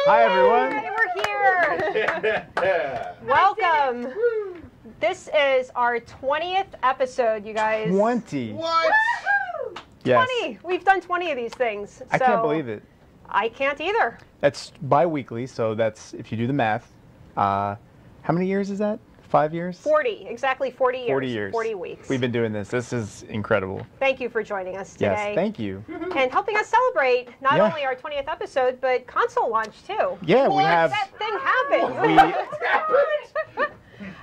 Hi, everyone. Hey, we're here. Welcome. This is our 20th episode, you guys. 20. What? Yes. 20. We've done 20 of these things. I can't believe it. I can't either. That's bi-weekly, so that's, if you do the math, how many years is that? 5 years? 40. Exactly 40 years. 40 years. 40 weeks. We've been doing this. This is incredible. Thank you for joining us today. Yes, thank you. And helping us celebrate not Yeah. only our 20th episode, but console launch, too. Yeah, we have... That thing happened.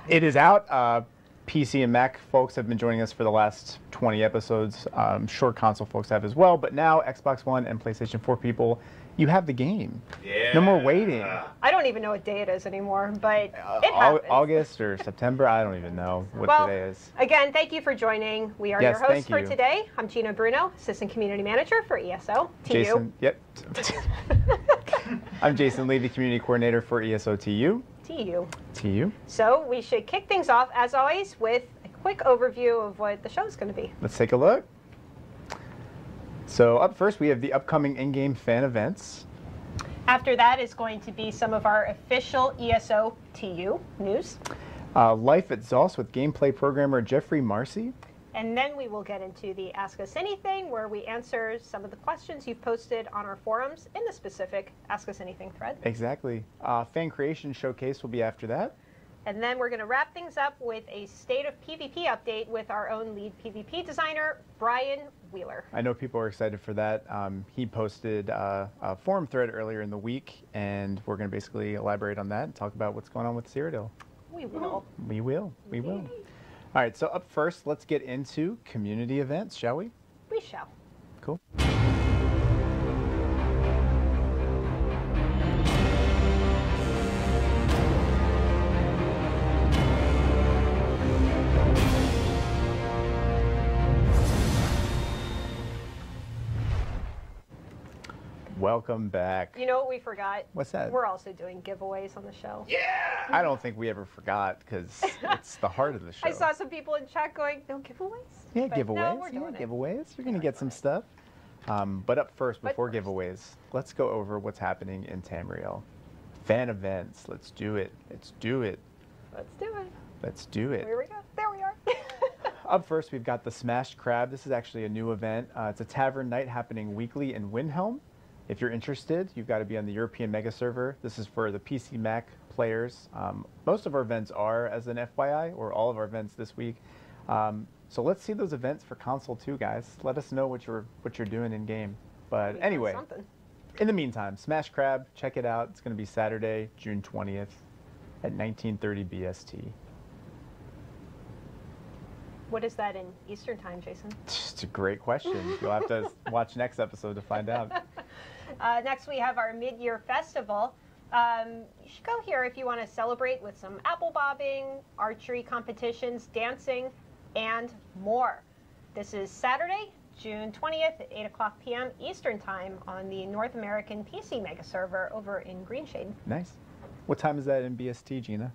It is out. PC and Mac folks have been joining us for the last 20 episodes. Sure, console folks have as well. But now, Xbox One and PlayStation 4 people, you have the game. Yeah. No more waiting. I don't even know what day it is anymore, but it happens. August or September, I don't even know what today is. Again, thank you for joining. We are Yes, your hosts thank for you. today. I'm Gina Bruno, Assistant Community Manager for ESO. Jason, yep. I'm Jason Lee, the Community Coordinator for ESO TU. TU. TU. So we should kick things off, as always, with a quick overview of what the show is going to be. Let's take a look. So up first, we have the upcoming in-game fan events. After that is going to be some of our official ESO TU news. Life at ZOS with gameplay programmer Jeffrey Marcy. And then we will get into the Ask Us Anything, where we answer some of the questions you've posted on our forums in the specific Ask Us Anything thread. Exactly. Fan creation showcase will be after that. And then we're going to wrap things up with a State of PvP update with our own lead PvP designer, Brian Wheeler. I know people are excited for that. He posted a forum thread earlier in the week, and we're going to basically elaborate on that and talk about what's going on with Cyrodiil. We will. We will. We will. All right, so up first, let's get into community events, shall we? We shall. Cool. Welcome back. You know what we forgot? What's that? We're also doing giveaways on the show. Yeah. I don't think we ever forgot because it's the heart of the show. I saw some people in chat going, no giveaways? Yeah, But giveaways. No, we're doing it. Giveaways. You're going to get some stuff. But up first, before giveaways, let's go over what's happening in Tamriel. Fan events. Let's do it. Let's do it. Let's do it. Let's do it. Here we go. There we are. Up first, we've got the Smashed Crab. This is actually a new event. It's a tavern night happening weekly in Windhelm. If you're interested, you've got to be on the European Mega Server. This is for the PC Mac players. Most of our events are as an FYI, or all of our events this week. So let's see those events for console too, guys. Let us know what you're doing in game. But anyway, in the meantime, Smash Crab, check it out. It's going to be Saturday, June 20th at 19:30 BST. What is that in Eastern Time, Jason? It's a great question. You'll have to watch next episode to find out. Next, we have our mid-year festival. You should go here if you want to celebrate with some apple bobbing, archery competitions, dancing, and more. This is Saturday, June 20th at 8 o'clock p.m. Eastern Time on the North American PC Mega Server over in Greenshade. Nice. What time is that in BST, Gina?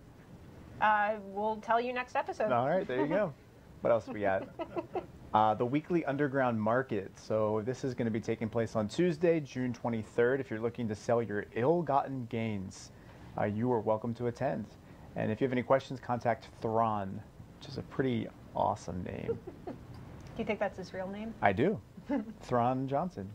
We'll tell you next episode. All right, there you go. What else we got? The weekly underground market. So this is going to be taking place on Tuesday, June 23rd. If you're looking to sell your ill-gotten gains, you are welcome to attend. And if you have any questions, contact Thrawn, which is a pretty awesome name. Do you think that's his real name? I do. Thrawn Johnson.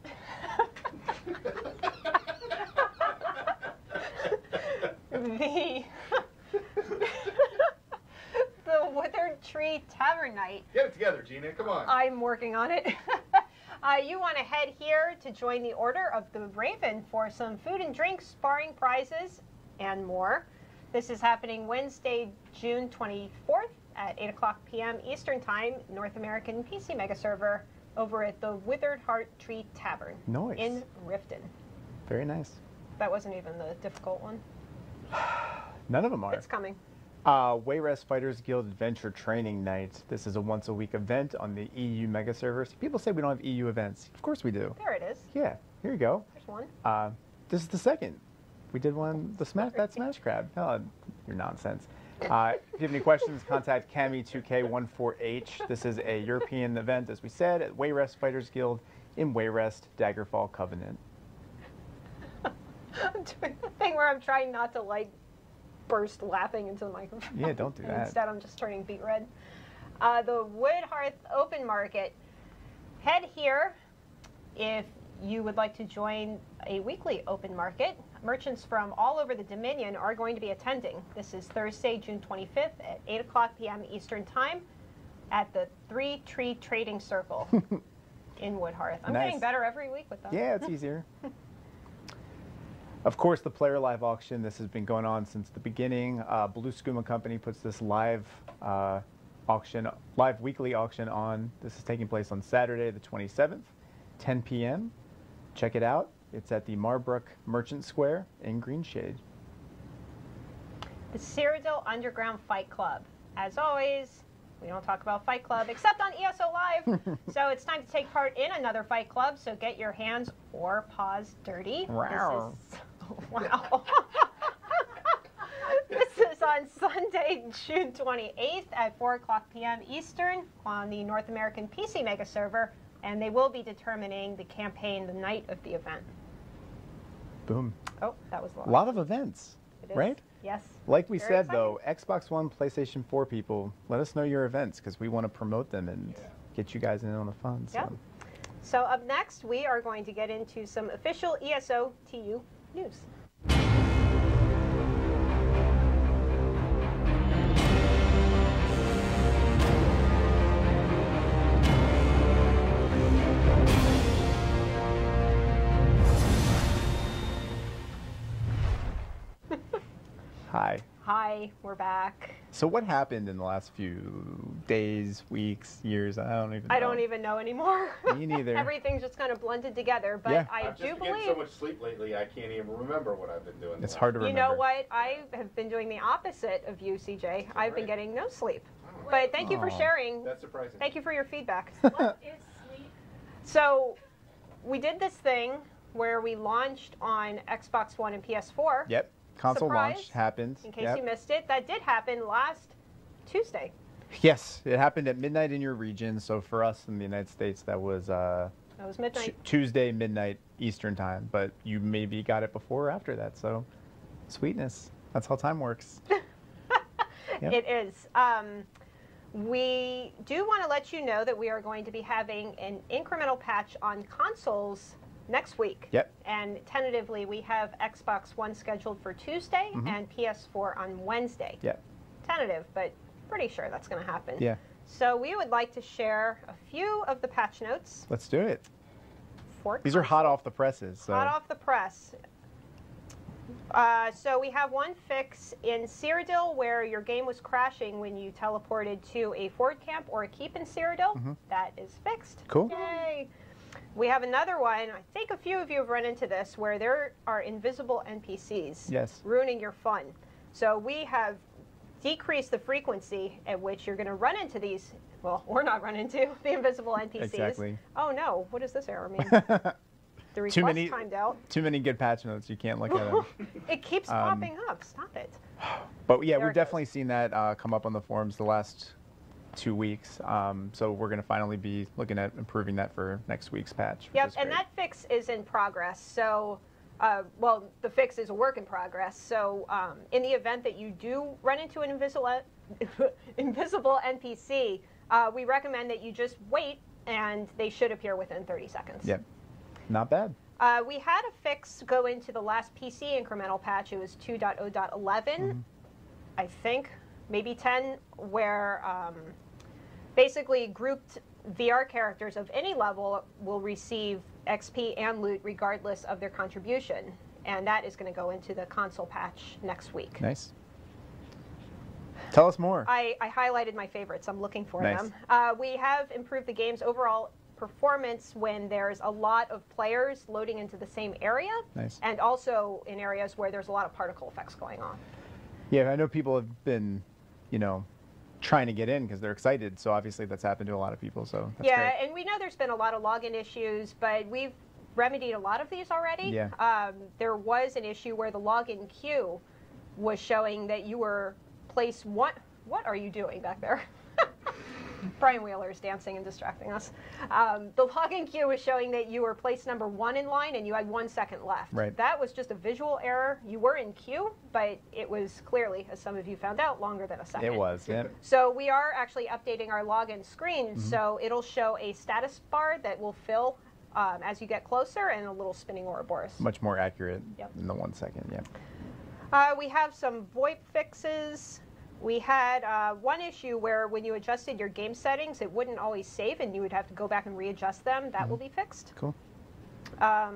The Withered Tree Tavern Night. Get it together, Gina. Come on. I'm working on it. You want to head here to join the Order of the Raven for some food and drinks, sparring prizes, and more. This is happening Wednesday, June 24th at 8 o'clock p.m. Eastern Time, North American PC Mega Server, over at the Withered Heart Tree Tavern in Riften. Very nice. That wasn't even the difficult one. None of them are. It's coming. Wayrest Fighters Guild Adventure Training Night. This is a once-a-week event on the EU Mega Server. So people say we don't have EU events. Of course we do. There it is. Yeah, here you go. There's one. This is the second. We did one, the Smash Crab. Oh, your nonsense. If you have any questions, contact Cami2K14H. This is a European event, as we said, at Wayrest Fighters Guild in Wayrest, Daggerfall Covenant. I'm doing the thing where I'm trying not to like burst laughing into the microphone. Yeah, don't do that. Instead, I'm just turning beet red. The Wood Hearth Open Market. Head here if you would like to join a weekly open market. Merchants from all over the Dominion are going to be attending. This is Thursday, June 25th at 8 o'clock p.m. Eastern Time at the Three Tree Trading Circle in Wood Hearth. I'm getting better every week with that. Yeah, it's easier. Of course, the Player Live auction, this has been going on since the beginning. Blue Skooma Company puts this live weekly auction on. This is taking place on Saturday, the 27th, 10 p.m. Check it out. It's at the Marbrook Merchant Square in Greenshade. The Cyrodiil Underground Fight Club. As always, we don't talk about Fight Club except on ESO Live. So it's time to take part in another Fight Club. So get your hands or paws dirty. Wow. Wow. This is on Sunday, June 28th at 4 o'clock p.m. Eastern on the North American PC Mega server. And they will be determining the campaign the night of the event. Boom. Oh, that was a lot of events, right? Yes. Like we Very said, exciting. though, Xbox One, PlayStation 4 people, let us know your events because we want to promote them and get you guys in on the fun. So. Yep. So up next, we are going to get into some official ESO TU news. Hi. Hi, we're back. So what happened in the last few days, weeks, years? I don't even know. I don't even know anymore. Me neither. Everything's just kind of blended together. But Yeah. I've just been believe. getting so much sleep lately, I can't even remember what I've been doing. It's hard to You remember. know what? I have been doing the opposite of you, CJ. I've been getting no sleep. But thank you for Aw. sharing. That's surprising. Thank you for your feedback. What is sleep? So we did this thing where we launched on Xbox One and PS4. Yep. Console Surprise. launch happened. In case you missed it, that did happen last Tuesday. Yes, it happened at midnight in your region. So for us in the United States, that was That was midnight. Tuesday midnight Eastern time. But you maybe got it before or after that. So sweetness. That's how time works. Yep. It is. We do want to let you know that we are going to be having an incremental patch on consoles next week. Yep. And tentatively, we have Xbox One scheduled for Tuesday and PS4 on Wednesday. Yep. Tentative, but pretty sure that's going to happen. Yeah. So we would like to share a few of the patch notes Let's do it. for These are hot off the presses. So. hot off the press. So we have one fix in Cyrodiil where your game was crashing when you teleported to a forward camp or a keep in Cyrodiil. That is fixed. Cool. Yay. We have another one, I think a few of you have run into this, where there are invisible NPCs Yes. ruining your fun. So we have decreased the frequency at which you're going to run into these, well, or not run into the invisible NPCs. Exactly. Oh no, what does this error mean? The request Too many- timed out. Too many good patch notes. You can't look at them. It keeps popping up. Stop it. But yeah, There we've it definitely seen that come up on the forums the last 2 weeks. So we're going to finally be looking at improving that for next week's patch. which Yep, is and great. that fix is in progress. So, well, the fix is a work in progress. So, in the event that you do run into an invisible NPC, we recommend that you just wait, and they should appear within 30 seconds. Yep. Not bad. We had a fix go into the last PC incremental patch. It was 2.0.11, I think, maybe 10, where basically grouped VR characters of any level will receive XP and loot regardless of their contribution. And that is going to go into the console patch next week. Nice. Tell us more. I highlighted my favorites. I'm looking for Nice. them. We have improved the game's overall performance when there's a lot of players loading into the same area. Nice. And also in areas where there's a lot of particle effects going on. Yeah, I know people have been, trying to get in because they're excited. So obviously that's happened to a lot of people. So that's Yeah, great. and we know there's been a lot of login issues, but we've remedied a lot of these already. Yeah. There was an issue where the login queue was showing that you were placed one. What are you doing back there? Brian Wheeler is dancing and distracting us. The login queue was showing that you were placed number 1 in line and you had 1 second left. Right. That was just a visual error. You were in queue, but it was clearly, as some of you found out, longer than a second. It was, yeah. So we are actually updating our login screen, so it'll show a status bar that will fill as you get closer and a little spinning Ouroboros. Much more accurate Yep. than the 1 second, yeah. We have some VoIP fixes. We had one issue where when you adjusted your game settings, it wouldn't always save and you would have to go back and readjust them. That will be fixed. Cool. A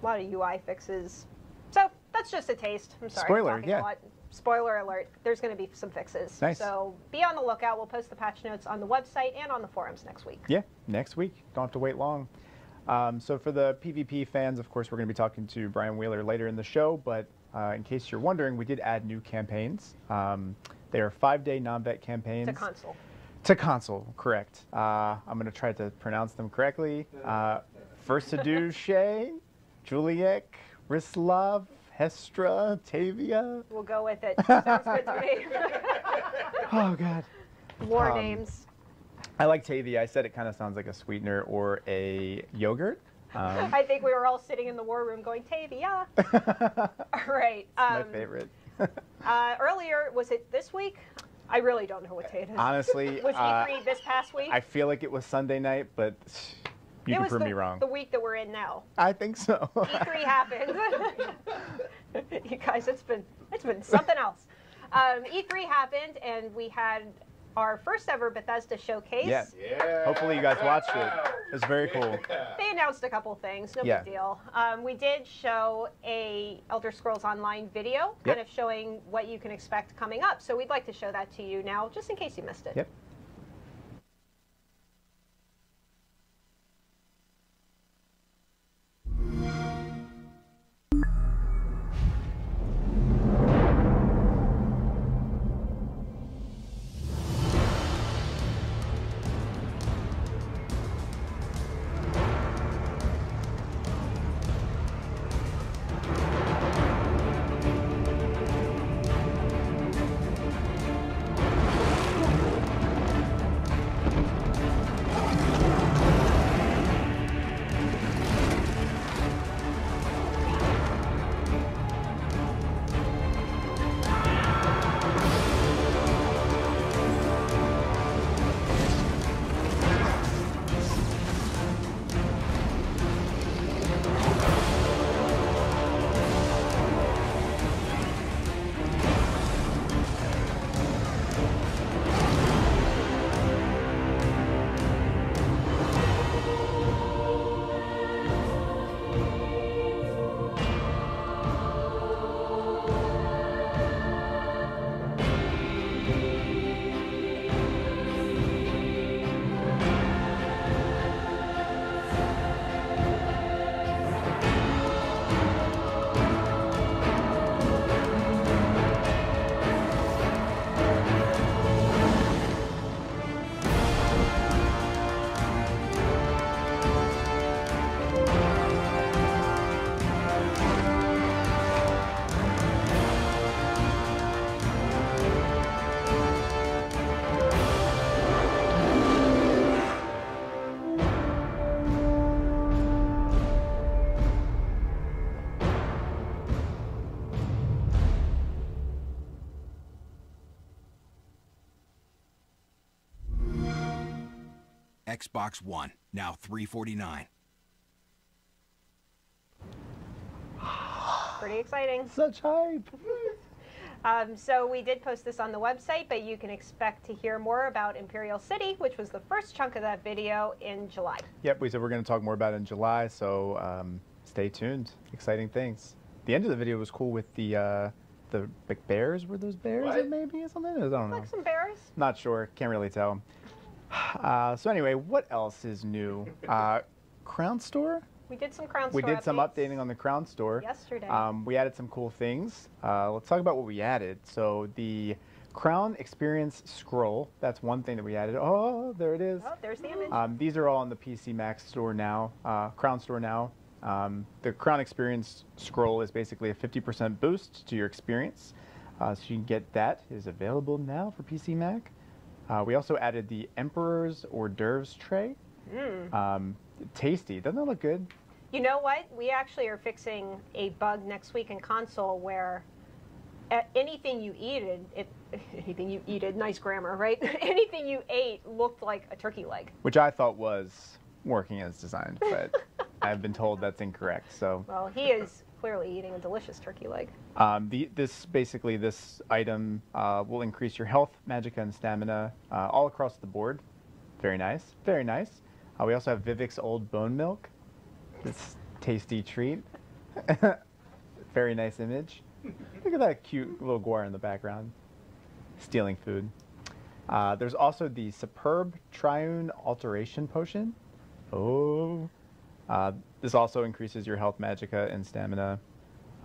lot of UI fixes. So that's just a taste. I'm sorry. Spoiler, I'm talking yeah. a lot. Spoiler alert, there's going to be some fixes. Nice. So be on the lookout. We'll post the patch notes on the website and on the forums next week. Yeah, next week. Don't have to wait long. So for the PvP fans, of course, we're going to be talking to Brian Wheeler later in the show, but in case you're wondering, we did add new campaigns. They are 5-day non-vet campaigns. To console. To console, correct. I'm going to try to pronounce them correctly. First to do, Shay, Juliek, Rislav, Hestra, Tavia. We'll go with it. Sounds good to me. Oh, God. War names. I like Tavia. I said it kind of sounds like a sweetener or a yogurt. I think we were all sitting in the war room going, Tavia. All right. My favorite. Earlier, was it this week? I really don't know what day it is. Honestly, Was E3 this past week? I feel like it was Sunday night, but you can prove me wrong. The week that we're in now. I think so. E3 happened. You guys, it's been something else. E3 happened, and we had our first ever Bethesda showcase. Yeah. Yeah. Hopefully you guys watched it. It was very cool. They announced a couple things, no Yeah. big deal. We did show a Elder Scrolls Online video, kind of showing what you can expect coming up. So we'd like to show that to you now, just in case you missed it. Yep. Xbox One, now $349. Pretty exciting. Such hype. So we did post this on the website, but you can expect to hear more about Imperial City, which was the first chunk of that video, in July. Yep, we said we're going to talk more about it in July, so stay tuned. Exciting things. The end of the video was cool with the like bears. Were those bears? What? Or maybe or something? I don't know. Like some bears. Not sure. Can't really tell. So anyway, what else is new? Crown Store? We did some Crown We Store did some updates updating on the Crown Store. yesterday. We added some cool things. Let's talk about what we added. So the Crown Experience Scroll, that's one thing that we added. Oh, there it is. Oh, there's the image. These are all on the PC Max store now, Crown Store now. The Crown Experience Scroll is basically a 50% boost to your experience. So you can get that. It is available now for PC Mac. We also added the Emperor's hors d'oeuvres tray. Tasty. Doesn't that look good? You know what? We actually are fixing a bug next week in console where anything you eated, nice grammar, right? Anything you ate looked like a turkey leg. Which I thought was working as designed, but I've been told that's incorrect. So. Well, he is clearly eating a delicious turkey leg. This item will increase your health, magicka, and stamina all across the board. Very nice. Very nice. We also have Vivek's Old Bone Milk. This tasty treat. Very nice image. Look at that cute little guar in the background. Stealing food. There's also the Superb Triune Alteration Potion. Oh. This also increases your health, magicka, and stamina.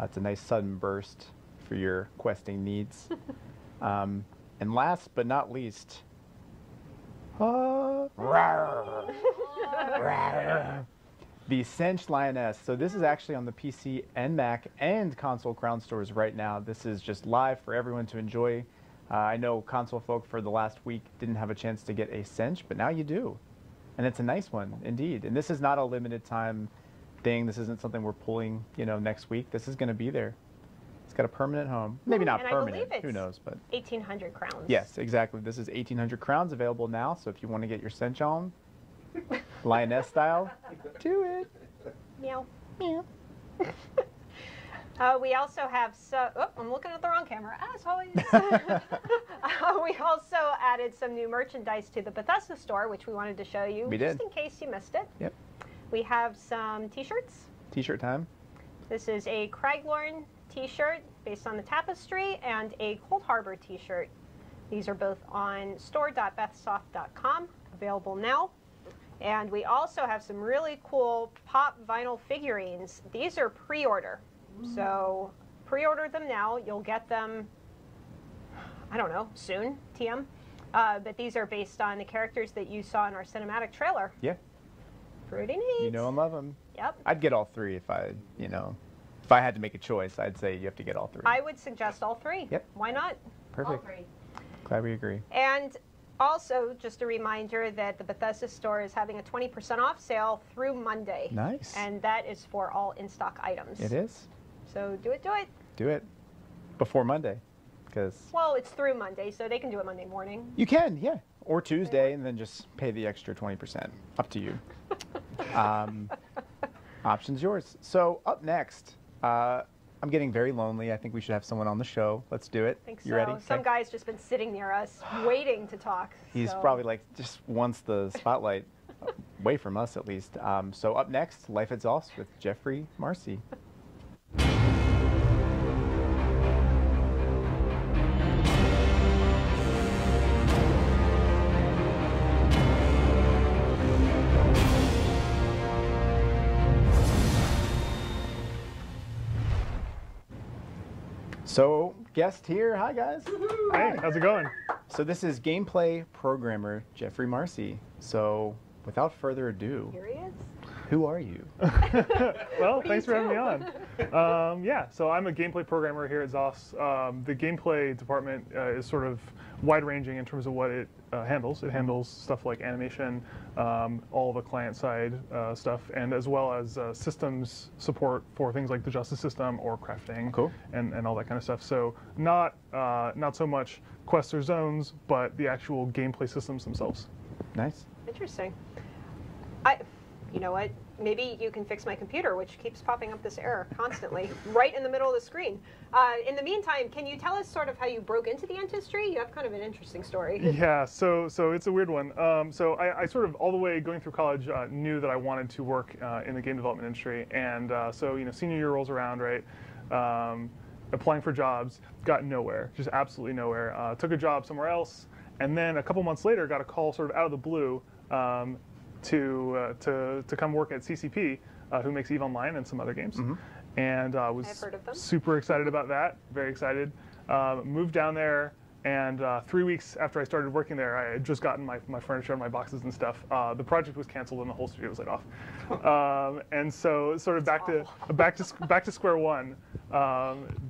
It's a nice sudden burst for your questing needs. And last but not least, the Cinched Lioness. So this is actually on the PC and Mac and console crown stores right now. This is just live for everyone to enjoy. I know console folk for the last week didn't have a chance to get a cinch, but now you do. And it's a nice one, indeed. And this is not a limited time thing. This isn't something we're pulling, next week. This is going to be there. It's got a permanent home. Maybe not permanent. Who knows? But 1,800 crowns. Yes, exactly. This is 1,800 crowns available now. So if you want to get your cinch on, lioness style, do it. Meow. Meow. We also have I'm looking at the wrong camera, as always. We also added some new merchandise to the Bethesda store, which we wanted to show you. We did. Just in case you missed it. Yep. We have some t-shirts. T-shirt time. This is a Craiglorn t-shirt based on the tapestry and a Cold Harbor t-shirt. These are both on store.bethsoft.com, available now. And we also have some really cool pop vinyl figurines. These are pre-order. So pre-order them now. You'll get them, I don't know, soon, TM. But these are based on the characters that you saw in our cinematic trailer. Yeah. Pretty neat. You know and love them. Yep. I'd get all three if I had to make a choice. I'd say you have to get all three. I would suggest all three. Yep. Why not? Perfect. All three. Glad we agree. And also, just a reminder that the Bethesda store is having a 20% off sale through Monday. Nice. And that is for all in-stock items. It is. So do it, do it. Do it before Monday, because. Well, it's through Monday, so they can do it Monday morning. You can, yeah. Or Tuesday, and then just pay the extra 20%. Up to you. Option's yours. So up next, I'm getting very lonely. I think we should have someone on the show. Let's do it. I think you so. ready? Some guy's just been sitting near us, waiting to talk. He's so. probably like just wants the spotlight away from us, at least. So up next, Life Exhaust with Jeffrey Marcy. So, guest here. Hi, guys. Hey, how's it going? So this is gameplay programmer Jeffrey Marcy. So, without further ado, Here he is. who are you? Well, thanks for having me on. Yeah, so I'm a gameplay programmer here at ZOS. The gameplay department is sort of wide-ranging in terms of what it handles. It handles stuff like animation, all the client-side stuff, and as well as systems support for things like the justice system or crafting, Cool. and all that kind of stuff. So not so much quests or zones, but the actual gameplay systems themselves. Nice. Interesting. You know what? Maybe you can fix my computer, which keeps popping up this error constantly, right in the middle of the screen. In the meantime, can you tell us sort of how you broke into the industry? You have kind of an interesting story. Yeah, so it's a weird one. So I sort of all the way going through college knew that I wanted to work in the game development industry, and so senior year rolls around, right? Applying for jobs, got nowhere, just absolutely nowhere. Took a job somewhere else, and then a couple months later, got a call sort of out of the blue to come work at CCP, who makes EVE Online and some other games. Mm-hmm. And I was heard of them. super excited about that, very excited. Moved down there, and 3 weeks after I started working there, I had just gotten my furniture and my boxes and stuff. The project was canceled and the whole studio was laid off. And so sort of back to square one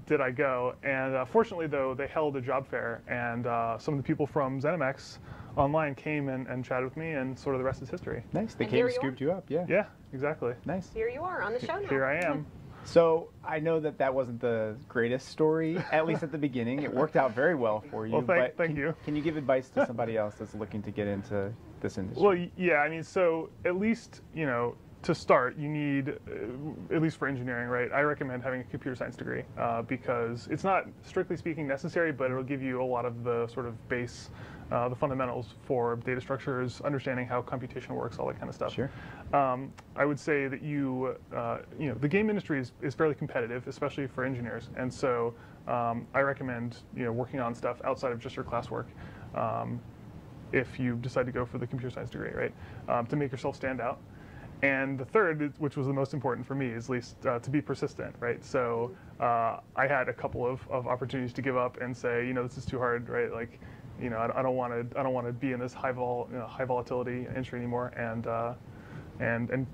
did I go. And fortunately, though, they held a job fair, and some of the people from ZeniMax online came and chatted with me, and sort of the rest is history. Nice. They And came here and you scooped you up. Yeah. Yeah, exactly. Nice. Here you are on the show now. Here I am. So I know that that wasn't the greatest story, at least at the beginning. It worked out very well for you. Well, but thank you. Can you give advice to somebody else that's looking to get into this industry? Well, yeah, I mean, so at least, to start, you need, at least for engineering, right, I recommend having a computer science degree because it's not, strictly speaking, necessary, but it'll give you a lot of the sort of base, the fundamentals for data structures, understanding how computation works, all that kind of stuff. Sure. I would say that the game industry is fairly competitive, especially for engineers, and so I recommend, working on stuff outside of just your classwork. If you decide to go for the computer science degree, right, to make yourself stand out. And the third, which was the most important for me, is at least to be persistent, right? So I had a couple of opportunities to give up and say, this is too hard, right? Like, I don't want to be in this high volatility industry anymore, and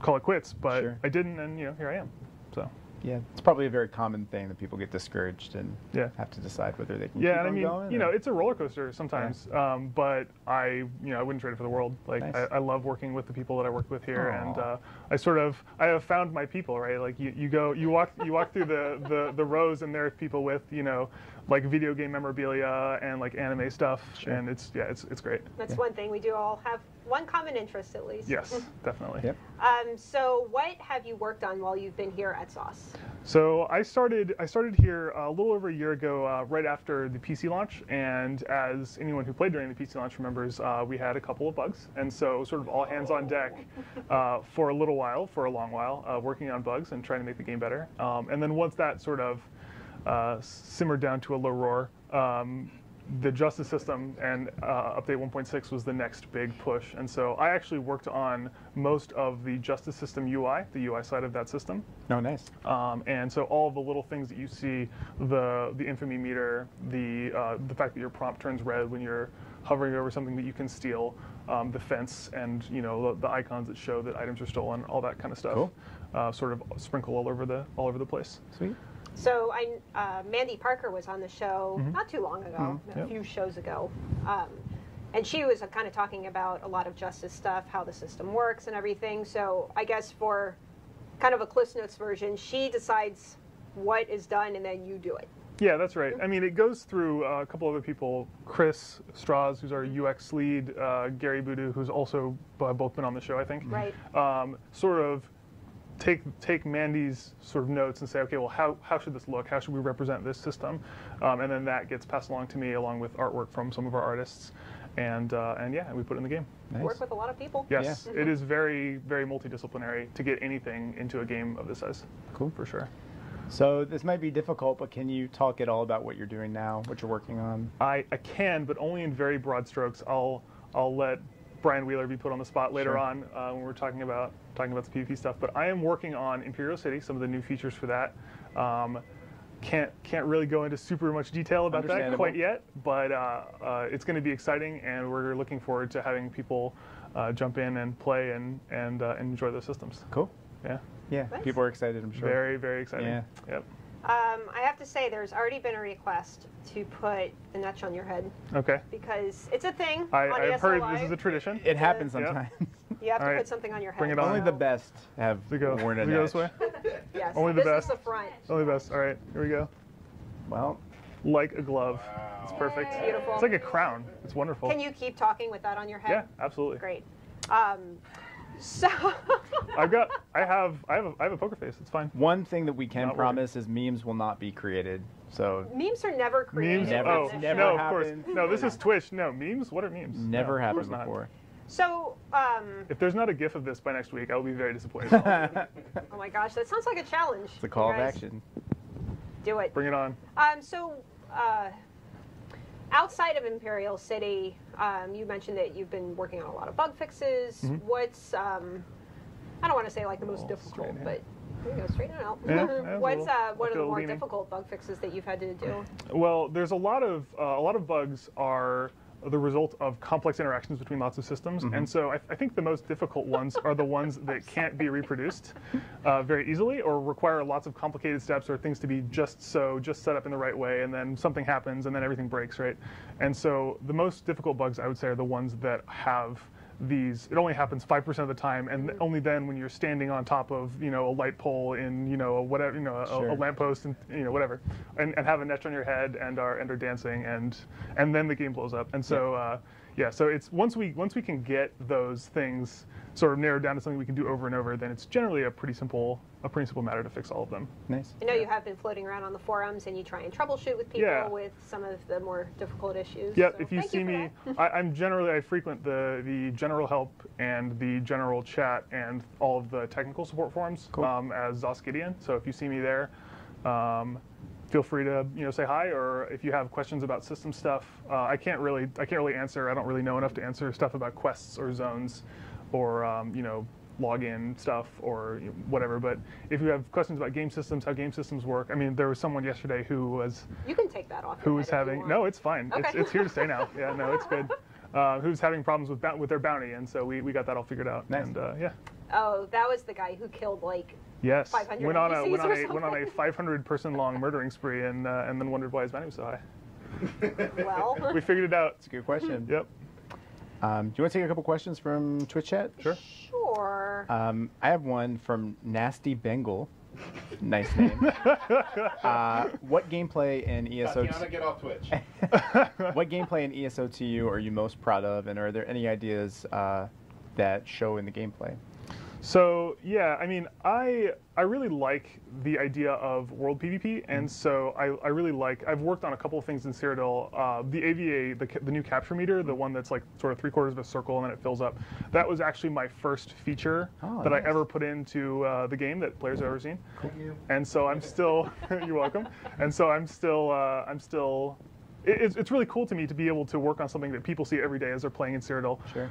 call it quits. But Sure. I didn't, and here I am. So. Yeah, it's probably a very common thing that people get discouraged and Yeah. have to decide whether they can Yeah, keep and I on mean, going. Or... it's a roller coaster sometimes. But I wouldn't trade it for the world. Like, Nice. I love working with the people that I work with here, Aw. and I have found my people, right? Like, you walk through the rows, and there are people with, like video game memorabilia and like anime stuff, Sure. and it's great. That's one thing. We do all have one common interest at least. Yes, definitely. Yep. So what have you worked on while you've been here at Sauce? So I started here a little over a year ago, right after the PC launch, and as anyone who played during the PC launch remembers, we had a couple of bugs, and so sort of all hands on deck for a long while, working on bugs and trying to make the game better. And then once that sort of simmered down to a low roar, the justice system and update 1.6 was the next big push, and so I actually worked on most of the justice system UI, the UI side of that system. Oh, nice. And so all of the little things that you see, the infamy meter, the fact that your prompt turns red when you're hovering over something that you can steal, the fence, and the icons that show that items are stolen, all that kind of stuff, Cool. sort of sprinkle all over the place. Sweet. So Mandy Parker was on the show not too long ago, a Yep. few shows ago, and she was kind of talking about a lot of justice stuff, how the system works and everything. So I guess for kind of a Cliff Notes version, she decides what is done and then you do it. Yeah, that's right. I mean, it goes through a couple other people, Chris Strauss, who's our UX lead, Gary Boudou, who's also both been on the show, I think. Right. Sort of take Mandy's sort of notes and say, okay, well, how should this look? How should we represent this system? And then that gets passed along to me along with artwork from some of our artists. And yeah, we put it in the game. Nice. Work with a lot of people. Yes, it is very, very multidisciplinary to get anything into a game of this size. Cool. For sure. So this might be difficult, but can you talk at all about what you're doing now, what you're working on? I can, but only in very broad strokes. I'll let Brian Wheeler be put on the spot later Sure. on when we're talking about the PvP stuff. But I am working on Imperial City, some of the new features for that. Can't really go into super much detail about that Understandable. quite yet, but it's going to be exciting, and we're looking forward to having people jump in and play and enjoy those systems. Cool. Yeah, Yeah, Nice. people are excited, I'm sure. very, very exciting. Yeah. Yep. I have to say, there's already been a request to put the notch on your head Okay. because it's a thing on I've ESO heard Live. this is a tradition. It happens Yep. sometimes. You have to All right. put something on your head. Bring it on. Only the best have We go. worn a We go this notch. way. Yes. Only the this best. is the front. Only the best. All right, here we go. Well, Like a glove. It's perfect. Beautiful. It's like a crown. It's wonderful. Can you keep talking with that on your head? Yeah, absolutely. Great. So I have a poker face. It's fine. one thing that we can Not promise is memes will not be created. So memes are never created. Memes? Never- Oh, it's never no, of course. happened. No, this is Twitch. No, memes? What are memes? never No, of course happened not. before. So, If there's not a GIF of this by next week, I will be very disappointed. oh my gosh, that sounds like a challenge. It's a call You of guys action. Do it. Bring it on. Outside of Imperial City, you mentioned that you've been working on a lot of bug fixes. What's, I don't want to say like the most difficult, straighten it. but there you go, straighten it out. Yeah, that's What's a one of the little more leaning. difficult bug fixes that you've had to do? Well, there's a lot of bugs are the result of complex interactions between lots of systems. And so I think the most difficult ones are the ones that can't be reproduced very easily, or require lots of complicated steps or things to be just set up in the right way, and then something happens and then everything breaks, right? And so the most difficult bugs, I would say, are the ones that have these, it only happens 5% of the time, and only then when you're standing on top of, a light pole in, a whatever, a lamppost, and whatever, and have a net on your head and are dancing, and then the game blows up. And so so it's once we can get those things sort of narrowed down to something we can do over and over, then it's generally a pretty simple matter to fix all of them. Nice. I know you have been floating around on the forums, and you try and troubleshoot with people with some of the more difficult issues. Yep. So if you see me, I frequent the general help and the general chat and all of the technical support forums as Zos Gideon. So if you see me there, feel free to say hi, or if you have questions about system stuff. I can't really answer. I don't really know enough to answer stuff about quests or zones, or login stuff or whatever. But if you have questions about game systems, how game systems work, I mean, there was someone yesterday who was. You can take that off. Who was having? No, it's fine. Okay. It's here to stay now. Yeah, no, it's good. Who's having problems with their bounty, and so we got that all figured out. Nice. And yeah. Oh, that was the guy who killed Yes. 500 went on NPCs a 500-person long murdering spree, and then wondered why his bounty was so high. Well, We figured it out. That's a good question. Yep. Do you want to take a couple questions from Twitch chat? Sure. sure. I have one from Nasty Bengal. Nice name. What gameplay in ESO? Tatiana, get off Twitch. What gameplay in ESO to you are you most proud of, and are there any ideas that show in the gameplay? So yeah, I mean, I really like the idea of world PvP, and so I really like. I've worked on a couple of things in Cyrodiil. The AVA, the new capture meter, the one that's like sort of 3/4 of a circle and then it fills up. That was actually my first feature that I ever put into the game that players have ever seen. Thank you. And so I'm still. You're welcome. And so I'm still. It's really cool to me to be able to work on something that people see every day as they're playing in Cyrodiil. Sure.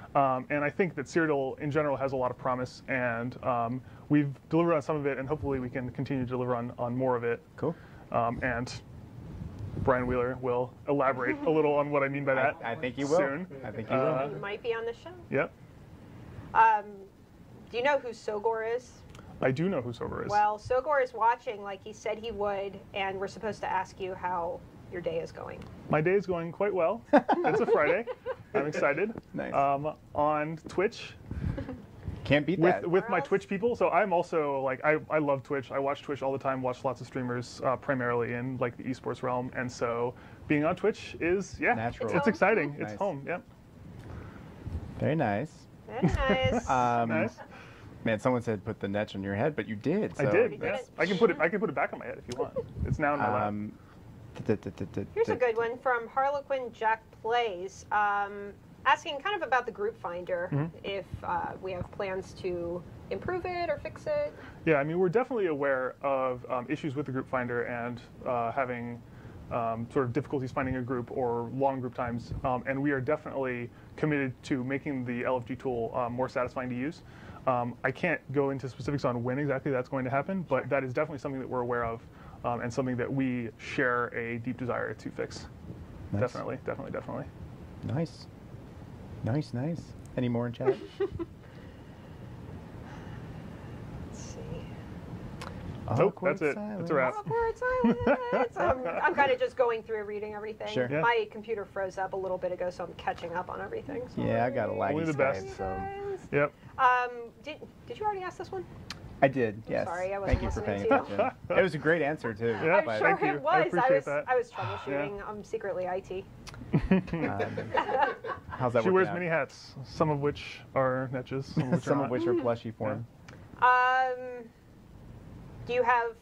And I think that Cyrodiil in general has a lot of promise, and we've delivered on some of it, and hopefully we can continue to deliver on more of it. Cool. And Brian Wheeler will elaborate a little on what I mean by that. I think he will. Soon. I think he will. He might be on the show. Yep. Do you know who Sogor is? I do know who Sober is. Well, Sogor is watching like he said he would, and we're supposed to ask you how your day is going. My day is going quite well. It's a Friday. I'm excited. Nice. On Twitch. Can't beat that. With my Twitch people. So I'm also like, I love Twitch. I watch Twitch all the time, watch lots of streamers, primarily in like the esports realm. And so being on Twitch is, Natural. it's exciting. Nice. It's home, yep. Very nice. Very nice. Nice. Man, someone said put the netch on your head, but you did. So I did. that's- I can put it back on my head if you want. It's now in my lap. Here's a good one from Harlequin Jack Plays, asking kind of about the group finder, if we have plans to improve it or fix it. Yeah, I mean, we're definitely aware of issues with the group finder and having sort of difficulties finding a group or long group times, and we are definitely committed to making the LFG tool more satisfying to use. I can't go into specifics on when exactly that's going to happen, but that is definitely something that we're aware of, and something that we share a deep desire to fix. Nice. Definitely. Nice. Any more in chat? Let's see. Nope, that's it. That's a wrap. Awkward silence. I'm kind of just going through reading everything. Sure. Yeah. My computer froze up a little bit ago, so I'm catching up on everything. Yeah, I got a Only laggy the best. Skype, so Yep. Did you already ask this one? I did. Yes. sorry, I wasn't Thank you for paying listening to attention. It was a great answer too. Yeah, I'm but, sure thank you. it was. I appreciate that. I was troubleshooting. I'm secretly IT. how's that She working wears out? many hats, some of which are netches, Some of which are plushy form. Do you have?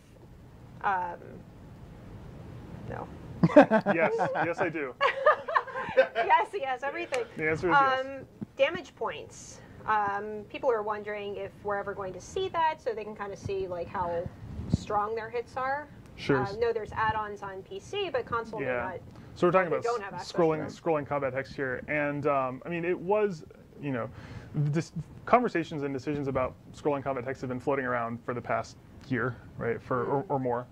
No. Yes, I do. Yes, everything. The answer is yes. Damage points. People are wondering if we're ever going to see that, so they can kind of see like how strong their hits are. Sure. No, there's add-ons on PC, but console may not. So we're talking they about don't have access to scrolling combat text here, and I mean it was, conversations and decisions about scrolling combat text have been floating around for the past year, right, or more.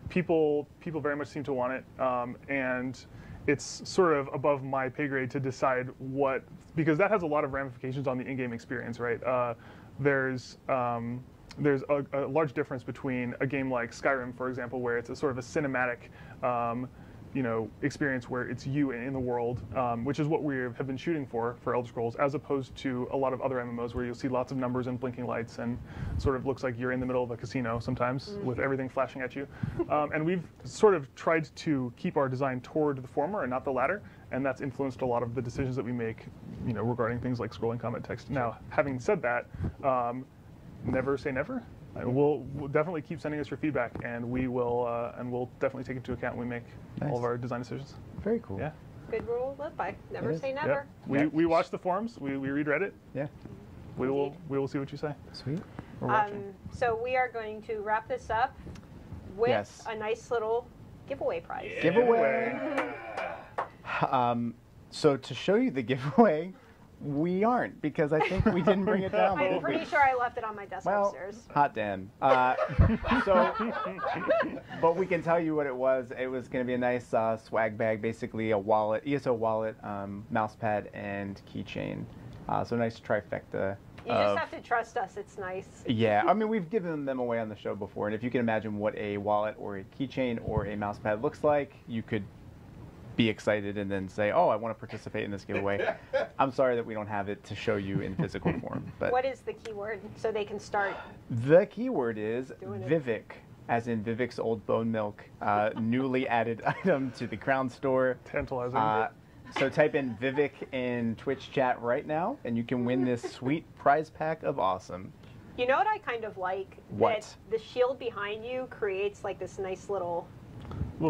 People very much seem to want it, and it's sort of above my pay grade to decide what, because that has a lot of ramifications on the in-game experience, right? There's a large difference between a game like Skyrim, for example, where it's a sort of a cinematic, experience where it's you in the world, which is what we have been shooting for Elder Scrolls, as opposed to a lot of other MMOs where you'll see lots of numbers and blinking lights and sort of looks like you're in the middle of a casino sometimes with everything flashing at you. And we've sort of tried to keep our design toward the former and not the latter, and that's influenced a lot of the decisions that we make, regarding things like scrolling comment text. Now, having said that, never say never. We'll definitely keep sending us your feedback, and we'll definitely take it into account when we make all of our design decisions. Very cool. Yeah. Good rule to live by. Never say never. Yeah. We watch the forums. We read Reddit. Yeah. We will see what you say. Sweet. We're watching. So we are going to wrap this up with a nice little giveaway prize. Yeah. Giveaway. So to show you the giveaway, we aren't, because I think we didn't bring it down. I'm pretty sure I left it on my desk upstairs. Hot damn. But we can tell you what it was. It was going to be a nice swag bag, basically a wallet, ESO wallet, mouse pad, and keychain. So nice trifecta. You just have to trust us. It's nice. Yeah, I mean, we've given them away on the show before, and if you can imagine what a wallet or a keychain or a mouse pad looks like, you could be excited and then say, oh, I want to participate in this giveaway. I'm sorry that we don't have it to show you in physical form. But what is the keyword so they can start? The keyword is Vivek, as in Vivek's Old Bone Milk, newly added item to the Crown Store. Tantalizing. So type in Vivek in Twitch chat right now, and you can win this sweet prize pack of awesome. You know what I kind of like? What? That the shield behind you creates like this nice little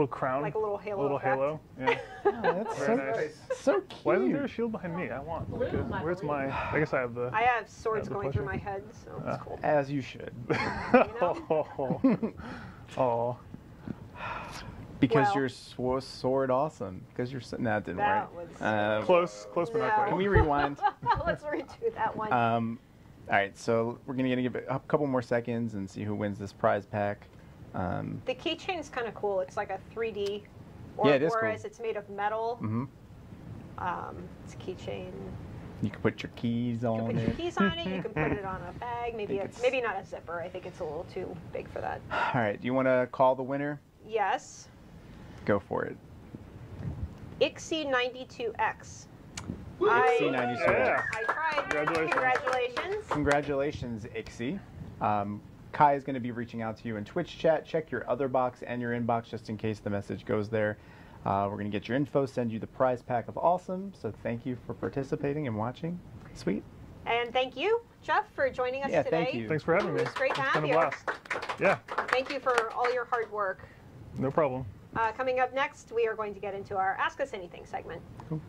crown, like a little halo. A little effect. halo. Yeah. Oh, that's Very nice. So cute. Why isn't there a shield behind me? I want. Where's my? I guess I have the. I have swords going through my head, so it's cool. As you should. Oh. Because you're sword awesome. Because you're sitting. That didn't work. Close, but not quite. Can we rewind? Let's redo that one. All right, so we're gonna give it a couple more seconds and see who wins this prize pack. The keychain is kind of cool. It's like a 3D, it is whereas cool. it's made of metal. Mm-hmm. It's a keychain. You can put your keys on You can put it. your keys on it. You can put it on a bag. Maybe not a zipper. I think it's a little too big for that. All right, do you want to call the winner? Yes. Go for it. IXI92X. IXI92X. Yeah. I tried. Congratulations. Congratulations, IXI. Kai is going to be reaching out to you in Twitch chat. Check your other box and your inbox just in case the message goes there. We're going to get your info, send you the prize pack of awesome. So thank you for participating and watching. Sweet. And thank you, Jeff, for joining us today. Thank you. Thanks for having me. It's great to It's have been you. a blast. Yeah. Thank you for all your hard work. No problem. Coming up next, we are going to get into our Ask Us Anything segment. Cool.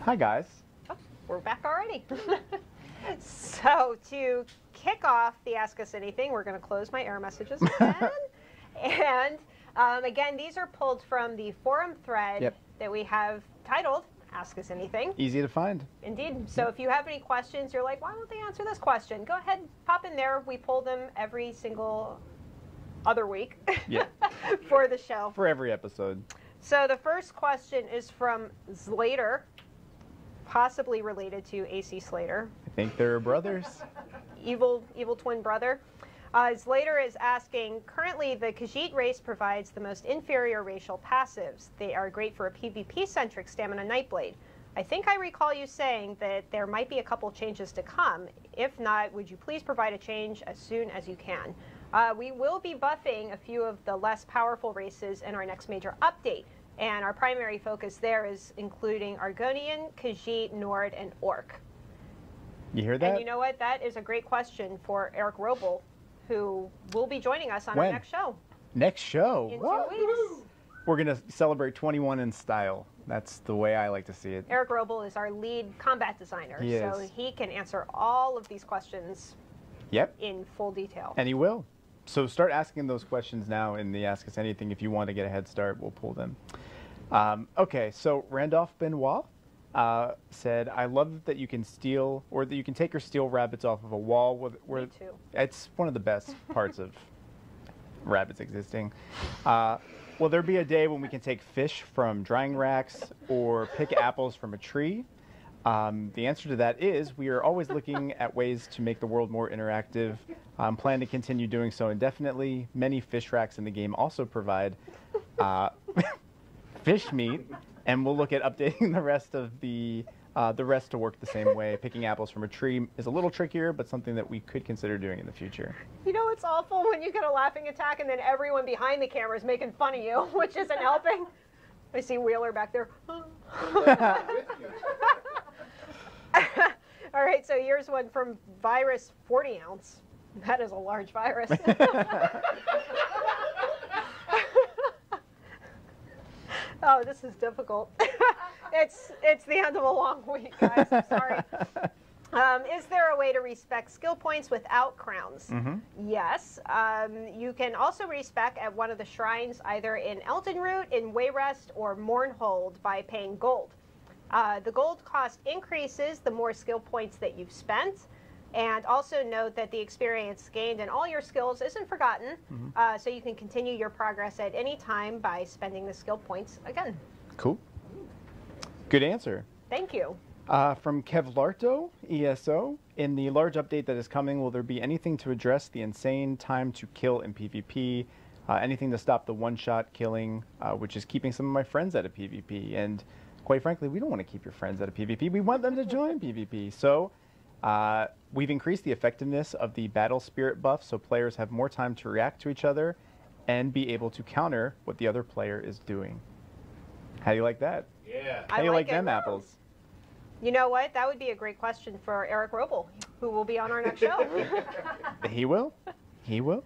Hi, guys. Oh, we're back already. So to kick off the Ask Us Anything, we're going to close my error messages again. And again, these are pulled from the forum thread that we have titled Ask Us Anything. Easy to find. Indeed. So if you have any questions, you're like, why don't they answer this question? Go ahead, pop in there. We pull them every single other week for the show. For every episode. So the first question is from Slater, possibly related to AC Slater. I think they're brothers. Evil twin brother. Slater is asking, currently the Khajiit race provides the most inferior racial passives. They are great for a PvP-centric Stamina Nightblade. I think I recall you saying that there might be a couple changes to come. If not, would you please provide a change as soon as you can? We will be buffing a few of the less powerful races in our next major update. And our primary focus there is including Argonian, Khajiit, Nord, and Orc. You hear that? And you know what? That is a great question for Eric Roble, who will be joining us on our next show. Next show? In 2 weeks. We're going to celebrate 21 in style. That's the way I like to see it. Eric Roble is our lead combat designer, so he can answer all of these questions in full detail. And he will. So start asking those questions now in the Ask Us Anything. If you want to get a head start, we'll pull them. Okay, so Randolph Benoit said, I love that you can steal, or that you can take or steal rabbits off of a wall. Me too. It's one of the best parts of rabbits existing. Will there be a day when we can take fish from drying racks or pick apples from a tree? The answer to that is we are always looking at ways to make the world more interactive. Plan to continue doing so indefinitely. Many fish racks in the game also provide fish meat, and we'll look at updating the rest of the rest to work the same way. Picking apples from a tree is a little trickier, but something that we could consider doing in the future. You know, it's awful when you get a laughing attack and then everyone behind the camera is making fun of you, which isn't helping. I see Wheeler back there. All right, so here's one from Virus 40 ounce. That is a large virus. Oh, this is difficult. It's the end of a long week, guys. I'm sorry. Is there a way to respec skill points without crowns? Yes. You can also respec at one of the shrines, either in Eldenroot, in Wayrest, or Mournhold by paying gold. The gold cost increases the more skill points that you've spent. And also note that the experience gained in all your skills isn't forgotten, so you can continue your progress at any time by spending the skill points again. Cool. Good answer. Thank you. From Kevlarto, ESO, in the large update that is coming, will there be anything to address the insane time to kill in PvP? Anything to stop the one-shot killing, which is keeping some of my friends out of PvP? And quite frankly, we don't want to keep your friends out of PvP. We want them to join PvP. So we've increased the effectiveness of the battle spirit buff, so players have more time to react to each other and be able to counter what the other player is doing. How do you like that? Yeah. How do you like them apples? You know what? That would be a great question for Eric Roble, who will be on our next show. He will. He will.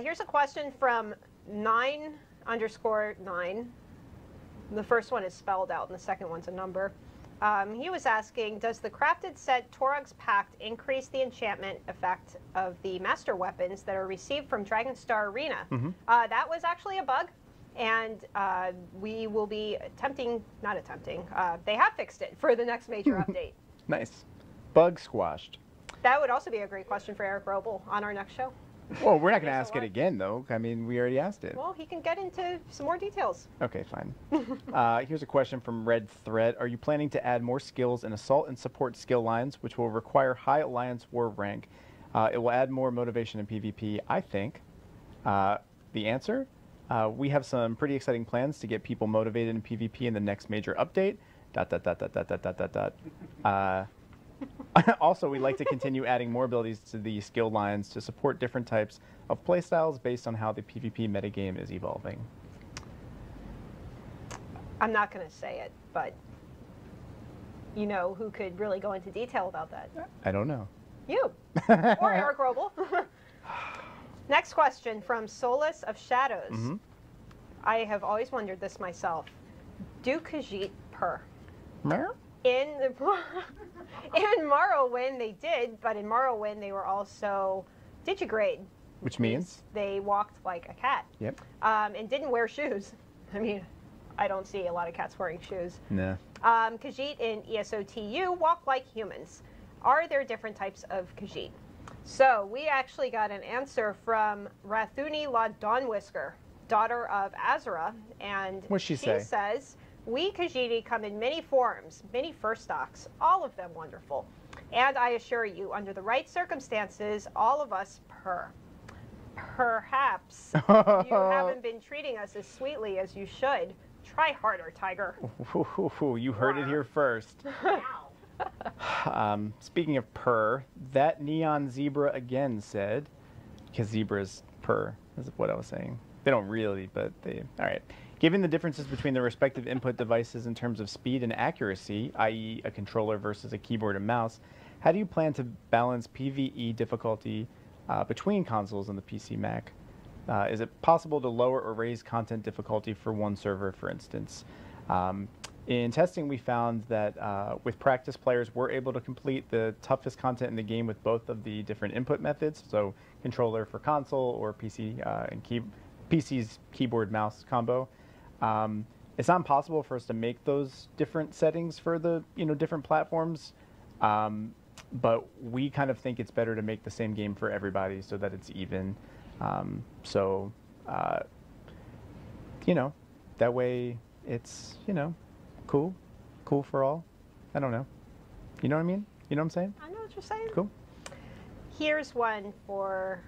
Here's a question from 9_9. The first one is spelled out, and the second one's a number. He was asking, does the crafted set Torug's Pact increase the enchantment effect of the master weapons that are received from Dragonstar Arena? That was actually a bug, and we will be they have fixed it for the next major update. Nice. Bug squashed. That would also be a great question for Eric Roble on our next show. Well, we're not going to ask it again, though. I mean, we already asked it. Well, he can get into some more details. Okay, fine. Here's a question from Red Thread. Are you planning to add more skills in Assault and Support skill lines, which will require high Alliance War rank? It will add more motivation in PvP, I think. The answer? We have some pretty exciting plans to get people motivated in PvP in the next major update. ... Also, we'd like to continue adding more abilities to the skill lines to support different types of playstyles based on how the PvP metagame is evolving. I'm not going to say it, but you know who could really go into detail about that? I don't know. You. Or Eric Roble. Next question from Solace of Shadows. I have always wondered this myself. Do Khajiit purr? In Morrowind they did, but in Morrowind they were also digigrade. Which means? They walked like a cat. Yep. And didn't wear shoes. I mean, I don't see a lot of cats wearing shoes. Nah. Khajiit in ESOTU walk like humans. Are there different types of Khajiit? So we actually got an answer from Rathuni La Dawnwhisker, daughter of Azura, and What'd she say? Says, we Khajiit come in many forms, many first stocks, all of them wonderful. And I assure you, under the right circumstances, all of us purr. Perhaps you haven't been treating us as sweetly as you should. Try harder, Tiger. You heard it here first. Speaking of purr, that neon zebra again said, because zebras purr, is what I was saying. They don't really, but they, all right. Given the differences between the respective input devices in terms of speed and accuracy, i.e. a controller versus a keyboard and mouse, how do you plan to balance PvE difficulty between consoles and the PC Mac? Is it possible to lower or raise content difficulty for one server, for instance? In testing, we found that with practice, players were able to complete the toughest content in the game with both of the different input methods, so controller for console or PC and PC's keyboard mouse combo. It's not impossible for us to make those different settings for the different platforms, but we kind of think it's better to make the same game for everybody so that it's even. That way it's cool for all. I don't know. You know what I mean? You know what I'm saying? I know what you're saying. Cool. Here's one for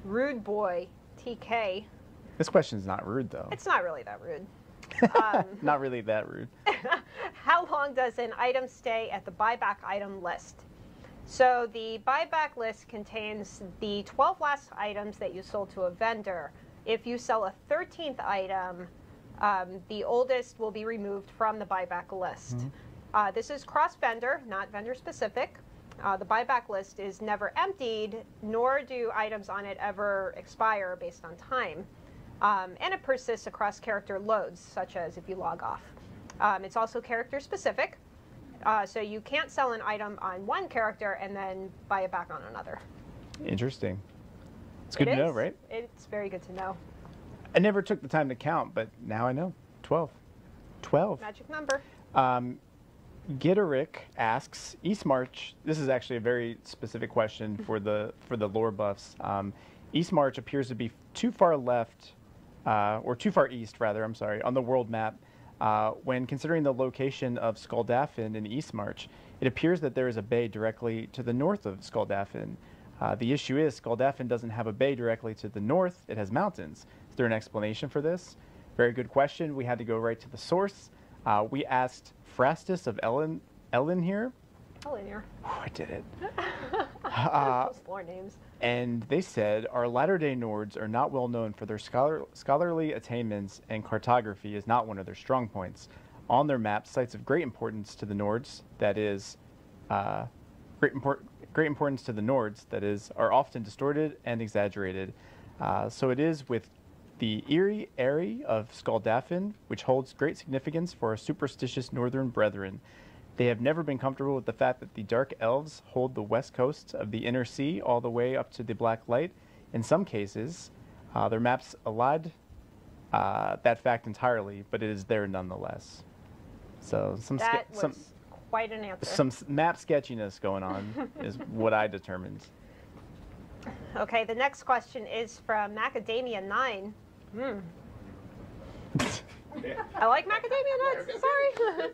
Rude Boy TK. This question's not rude though. It's not really that rude. Not really that rude. How long does an item stay at the buyback item list? So the buyback list contains the 12 last items that you sold to a vendor. If you sell a 13th item, the oldest will be removed from the buyback list. Mm-hmm. This is cross-vendor, not vendor-specific. The buyback list is never emptied, nor do items on it ever expire based on time. And it persists across character loads, such as if you log off. It's also character-specific, so you can't sell an item on one character and then buy it back on another. Interesting. It's good to know, right? It's very good to know. I never took the time to count, but now I know. 12. 12. Magic number. Gitterick asks, East March, this is actually a very specific question for the lore buffs. East March appears to be too far left, or too far east, rather, I'm sorry, on the world map. When considering the location of Skuldafn in East March, it appears that there is a bay directly to the north of Skuldafn. The issue is Skuldafn doesn't have a bay directly to the north, it has mountains. Is there an explanation for this? Very good question. We had to go right to the source. We asked Frastus of Ellen here. Ellen here. I did it. Those lore names. And they said, our latter-day Nords are not well known for their scholarly attainments, and cartography is not one of their strong points. On their maps, sites of great importance to the Nords, that is, great importance to the Nords, that is, are often distorted and exaggerated. So it is with the eerie area of Skuldafn, which holds great significance for our superstitious northern brethren. They have never been comfortable with the fact that the Dark Elves hold the west coast of the Inner Sea all the way up to the Black Light. In some cases, their maps elide that fact entirely, but it is there nonetheless. So that was quite an answer. Some map sketchiness going on is what I determined. Okay, the next question is from Macadamia9. I like Macadamia nuts, sorry.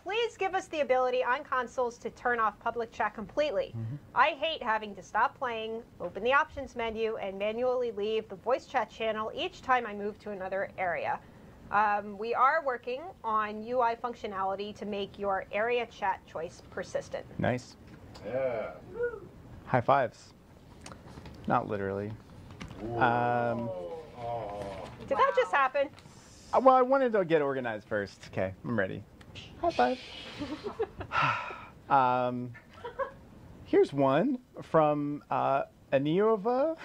Please give us the ability on consoles to turn off public chat completely. Mm-hmm. I hate having to stop playing, open the options menu, and manually leave the voice chat channel each time I move to another area. We are working on UI functionality to make your area chat choice persistent. Nice. Yeah. High fives. Not literally. Did that just happen? Well, I wanted to get organized first. Okay, I'm ready. High five. Here's one from Aniova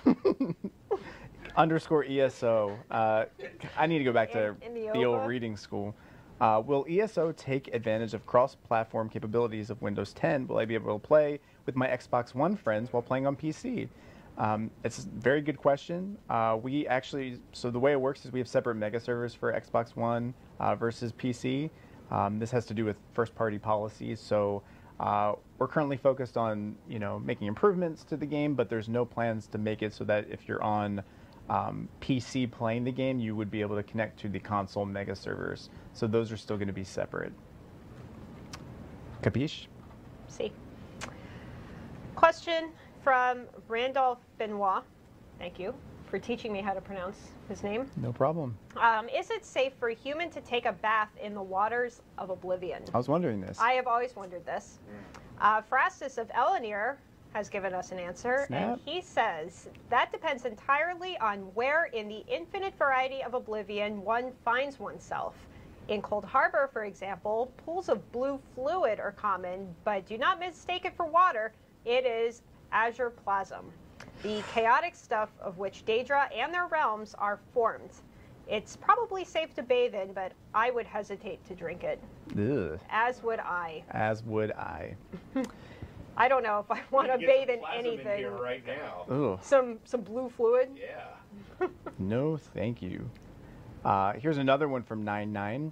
_ ESO. I need to go back to the old reading school. Will ESO take advantage of cross-platform capabilities of Windows 10? Will I be able to play with my Xbox One friends while playing on PC? It's a very good question. So the way it works is we have separate mega servers for Xbox One versus PC. This has to do with first-party policies. So we're currently focused on making improvements to the game, but there's no plans to make it so that if you're on PC playing the game, you would be able to connect to the console mega servers. So those are still going to be separate. Capiche? See. Question from Randolph Benoit. Thank you for teaching me how to pronounce his name. No problem. Is it safe for a human to take a bath in the waters of oblivion? I was wondering this. I have always wondered this. Frastus of Elenir has given us an answer, and he says that depends entirely on where in the infinite variety of oblivion one finds oneself. In Cold Harbor, for example, pools of blue fluid are common, but do not mistake it for water. It is azure plasm, the chaotic stuff of which Daedra and their realms are formed. It's probably safe to bathe in, but I would hesitate to drink it. Ugh. As would I. As would I. I don't know if I want to You can bathe get in some plasma anything. here right now. Ugh. Some blue fluid. Yeah. No, thank you. Here's another one from 99.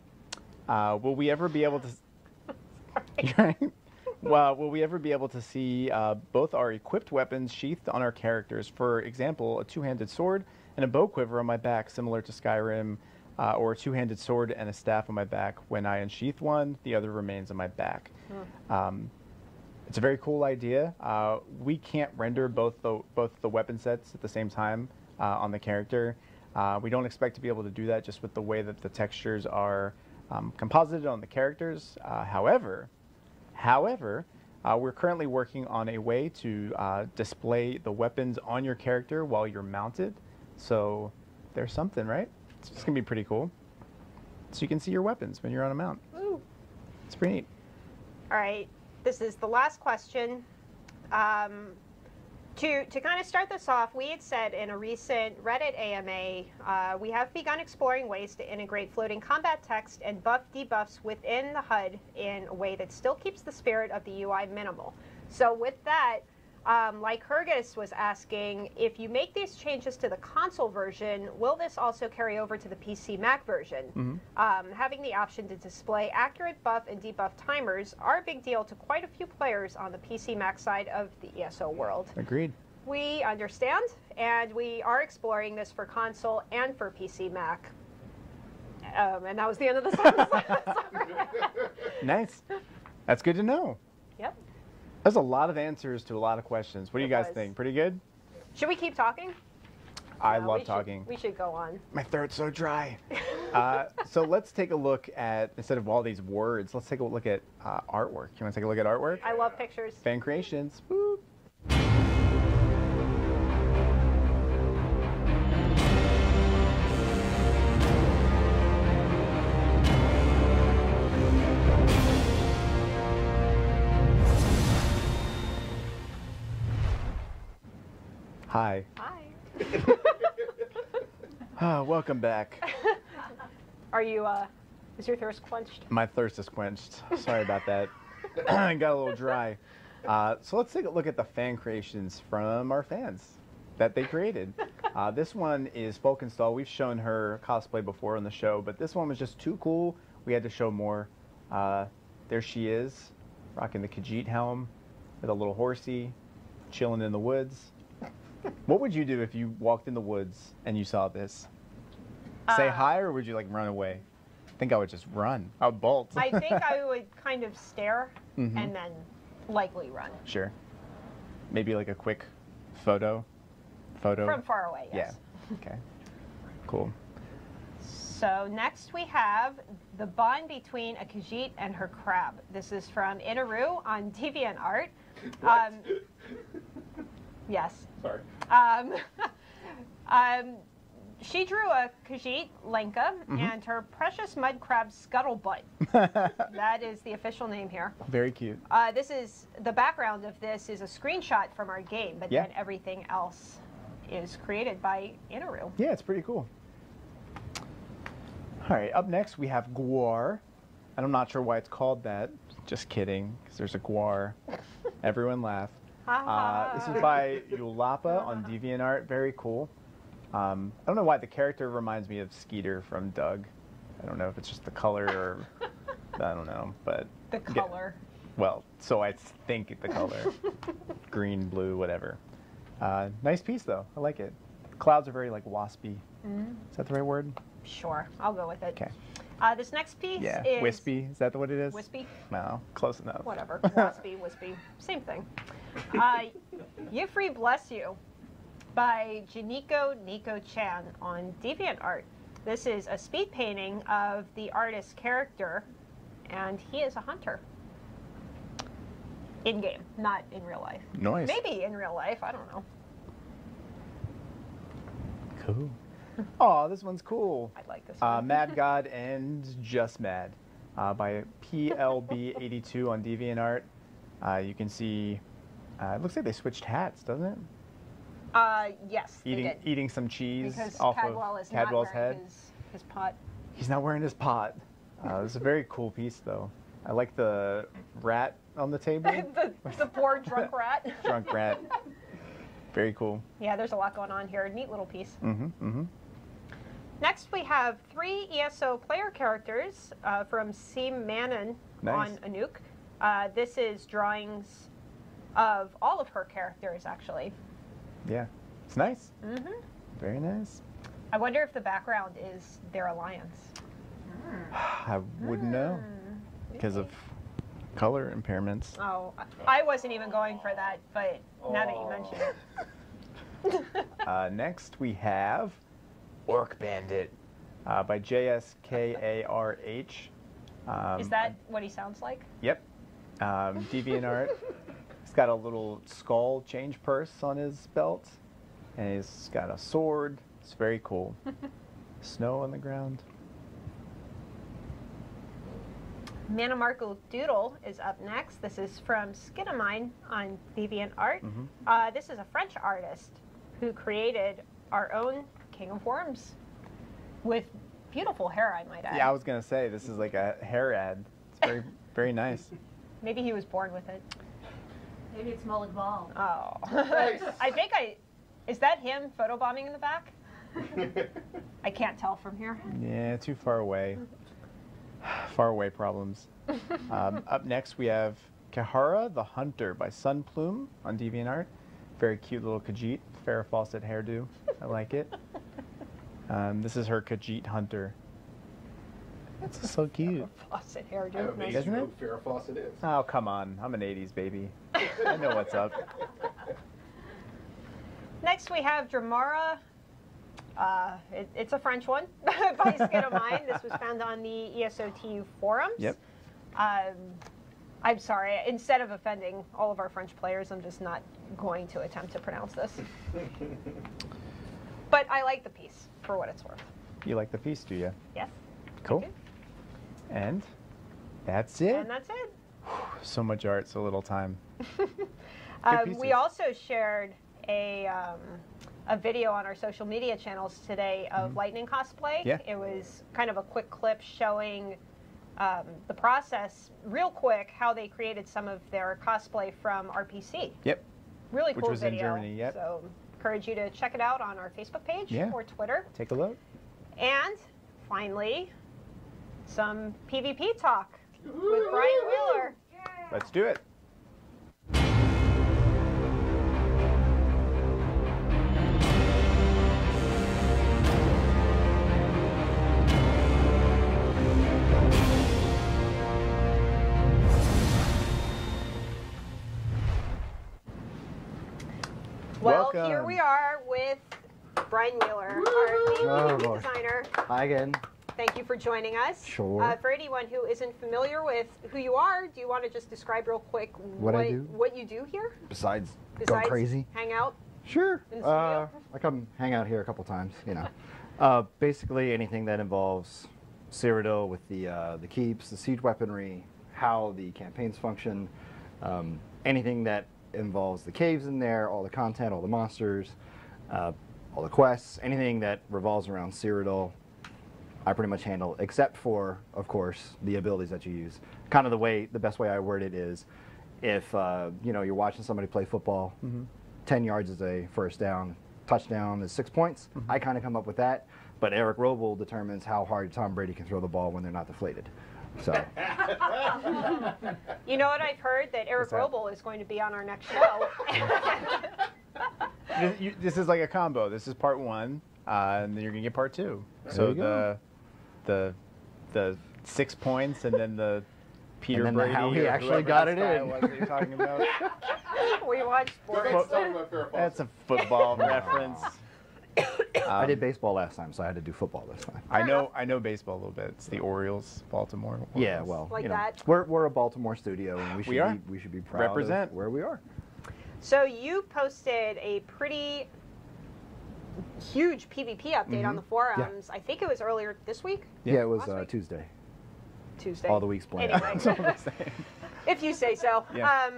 Will we ever be able to? Well, will we ever be able to see both our equipped weapons sheathed on our characters? For example, a two-handed sword and a bow quiver on my back, similar to Skyrim, or a two-handed sword and a staff on my back. When I unsheath one, the other remains on my back. It's a very cool idea. We can't render both the weapon sets at the same time on the character. We don't expect to be able to do that just with the way that the textures are composited on the characters. However, we're currently working on a way to display the weapons on your character while you're mounted. So there's something, right? It's going to be pretty cool. So you can see your weapons when you're on a mount. Ooh. It's pretty neat. All right. This is the last question. To kind of start this off, we had said in a recent Reddit AMA, we have begun exploring ways to integrate floating combat text and buff debuffs within the HUD in a way that still keeps the spirit of the UI minimal. So with that, like Hergus was asking, if you make these changes to the console version, will this also carry over to the PC Mac version? Having the option to display accurate buff and debuff timers are a big deal to quite a few players on the PC Mac side of the ESO world. Agreed. We understand, and we are exploring this for console and for PC Mac. And that was the end of the sentence. Nice. That's good to know. Yep. There's a lot of answers to a lot of questions. What do you guys think? Pretty good? Should we keep talking? I No, love talking. We should go on. My throat's so dry. So let's take a look at, instead of all these words, let's take a look at artwork. You want to take a look at artwork? I love pictures. Fan creations. Woo. Hi. Hi. Welcome back. Are you, is your thirst quenched? My thirst is quenched. Sorry about that. I got a little dry. So let's take a look at the fan creations from our fans that they created. This one is Folkenstall. We've shown her cosplay before on the show, but this one was just too cool. We had to show more. There she is, rocking the Khajiit helm with a little horsey, chilling in the woods. What would you do if you walked in the woods and you saw this? Say hi, or would you like run away? I think I would just run. I would bolt. I think I would kind of stare and then likely run. Sure. Maybe like a quick photo. From far away, yes. Yeah. Okay. Cool. So next we have the bond between a Khajiit and her crab. This is from Inaru on DeviantArt. Yes. Sorry. She drew a Khajiit, Lenka, and her precious mud crab Scuttlebutt. That is the official name here. Very cute. This is, the background of this is a screenshot from our game, but then everything else is created by Inaru. Yeah, it's pretty cool. All right, up next we have Guar. And I'm not sure why it's called that. Just kidding, because there's a Guar. Everyone laugh. This is by Yulapa on DeviantArt. Very cool. I don't know why the character reminds me of Skeeter from Doug. I don't know if it's just the color or I don't know, but The color. well, so I think the color, green, blue, whatever. Nice piece though. I like it. The clouds are very like waspy. Is that the right word? Sure, I'll go with it. Okay. This next piece Yeah, is... wispy. Is that what it is? Wispy? No, close enough. Whatever. Waspy, wispy. Same thing. Yifri Bless You by Janiko Nico Chan on DeviantArt. This is a speed painting of the artist's character, and he is a hunter. In-game, not in real life. Nice. Maybe in real life, I don't know. Cool. Oh, this one's cool. I like this one. Mad God and Just Mad by PLB82 on DeviantArt. You can see, it looks like they switched hats, doesn't it? Yes, they did. Eating some cheese Because off Cadwell of is not Cadwell's wearing head. his pot. He's not wearing his pot. It's a very cool piece, though. I like the rat on the table. the poor drunk rat. Drunk rat. Very cool. Yeah, there's a lot going on here. Neat little piece. Mm-hmm, mm-hmm. Next, we have 3 ESO player characters from Seam Manon Nice. on Anouk. This is drawings of all of her characters, actually. Yeah. It's nice. Mm-hmm. Very nice. I wonder if the background is their alliance. I wouldn't know because of color impairments. Oh, I wasn't even going for that, but now that you mention it. Next, we have Orc Bandit by JSKARH. Is that what he sounds like? Yep. DeviantArt. He's got a little skull change purse on his belt, and he's got a sword. It's very cool. Snow on the ground. Manamarco Doodle is up next. This is from Skidamine on DeviantArt. This is a French artist who created our own King of Worms with beautiful hair, I might add. Yeah, I was going to say, this is like a hair ad. It's very, very nice. Maybe he was born with it. Maybe it's Mullet Ball. Oh. Nice. Is that him photobombing in the back? I can't tell from here. Yeah, too far away. Far away problems. Up next, we have Kahara the Hunter by Sunplume on DeviantArt. Very cute little Khajiit, Farrah Fawcett hairdo. I like it. This is her Khajiit Hunter. It's so cute. Fawcett I'm hairdo. amazed Isn't you know it? who Farrah Fawcett is. Oh, come on. I'm an 80s baby. I know what's up. Next we have Dramara. It's a French one by Skidamine. This was found on the ESOTU forums. Yep. I'm sorry. Instead of offending all of our French players, I'm just not going to attempt to pronounce this. But I like the piece for what it's worth. You like the piece, do you? Yes. Cool. Okay. And that's it. And that's it. So much art, so little time. We pieces. also shared a video on our social media channels today of Lightning cosplay. Yeah. It was kind of a quick clip showing the process, real quick, how they created some of their cosplay from RPC. Yep. Really Which cool was in video. Germany, yep. So encourage you to check it out on our Facebook page Yeah. or Twitter. Take a look. And finally, some PvP talk with Brian Wheeler. Let's do it. Well, Welcome. here we are with Brian Wheeler, our main Oh, PvP boy. designer. Hi again. Thank you for joining us. Sure. For anyone who isn't familiar with who you are, do you want to just describe real quick What I do? what you do here? Besides go Besides crazy. hang out? Sure. in the studio? I come hang out here a couple times, you know. Basically anything that involves Cyrodiil with the keeps, the siege weaponry, how the campaigns function, anything that involves the caves in there, all the content, all the monsters, all the quests, anything that revolves around Cyrodiil, I pretty much handle, except for, of course, the abilities that you use. Kind of the best way I word it is, if you know, you're watching somebody play football, 10 yards is a first down, touchdown is 6 points. I kind of come up with that, but Eric Roble determines how hard Tom Brady can throw the ball when they're not deflated. So You know what I've heard? That Eric What's that? Roble is going to be on our next show. This is like a combo. This is part 1, and then you're gonna get part 2. So you go. the 6 points, and then the Peter And then Brady. how he or actually whoever got this it guy in. was that you're talking about. We watched Go sports. ahead and talk about Farrah Fawcett. That's a football reference. I did baseball last time, so I had to do football this time. I know baseball a little bit. It's the Orioles, Baltimore. Orioles. Yeah, well, Like you know, that? we're a Baltimore studio, and We are. we should be proud Represent. of where we are. So you posted a pretty huge PvP update on the forums. I think it was earlier this week, Yeah, it was Last week? Tuesday. Tuesday. All the weeks planned. Anyway, if you say so. Yeah.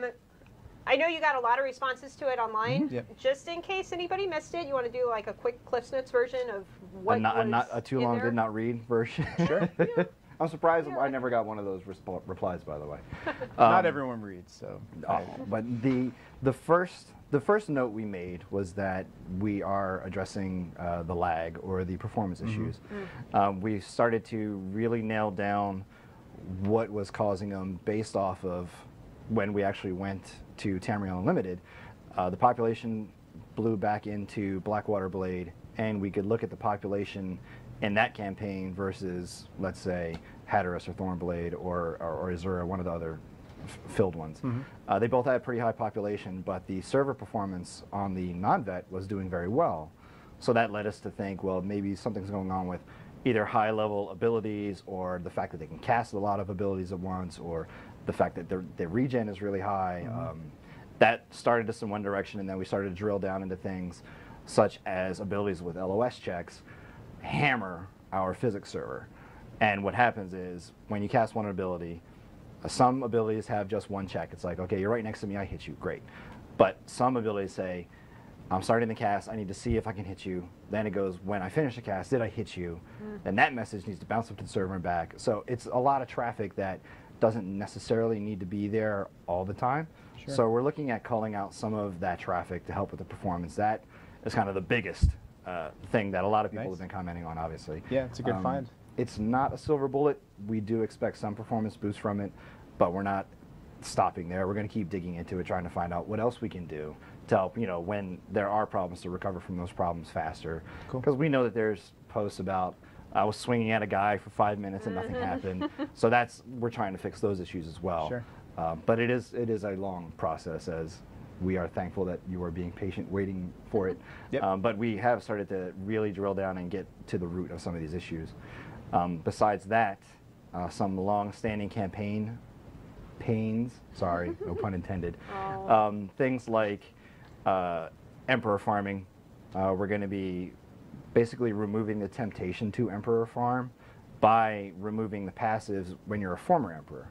I know you got a lot of responses to it online. Yep. Just in case anybody missed it, you want to do like a quick Cliffs version of what not a too long did not read version. Sure. I'm surprised I never got one of those replies, by the way. Not everyone reads, so. But the first note we made was that we are addressing the lag or the performance issues. We started to really nail down what was causing them based off of when we actually went to Tamriel Unlimited. The population blew back into Blackwater Blade, and we could look at the population in that campaign versus, let's say, Hatteras or Thornblade or Azura, one of the other filled ones. They both had pretty high population, but the server performance on the non-vet was doing very well. So that led us to think, well, maybe something's going on with either high-level abilities or the fact that they can cast a lot of abilities at once, or the fact that their regen is really high. That started us in one direction, and then we started to drill down into things such as abilities with LOS checks hammer our physics server. And what happens is when you cast one ability, some abilities have just one check. It's like, okay, you're right next to me, I hit you, great. But some abilities say, I'm starting the cast, I need to see if I can hit you. Then it goes, when I finish the cast, did I hit you? Then that message needs to bounce up to the server and back. So it's a lot of traffic that doesn't necessarily need to be there all the time. Sure. So we're looking at calling out some of that traffic to help with the performance. That is kind of the biggest thing that a lot of people have been commenting on, obviously. Yeah, it's a good find. It's not a silver bullet. We do expect some performance boost from it, but we're not stopping there. We're going to keep digging into it, trying to find out what else we can do to help, when there are problems, to recover from those problems faster. Because we know that there's posts about, I was swinging at a guy for 5 minutes and nothing happened. So we're trying to fix those issues as well. Sure. But it is a long process, as we are thankful that you are being patient, waiting for it. Yep. But we have started to really drill down and get to the root of some of these issues. Besides that, some long-standing campaign pains, sorry, no pun intended, things like Emperor farming. We're going to be basically removing the temptation to Emperor farm by removing the passives when you're a former Emperor.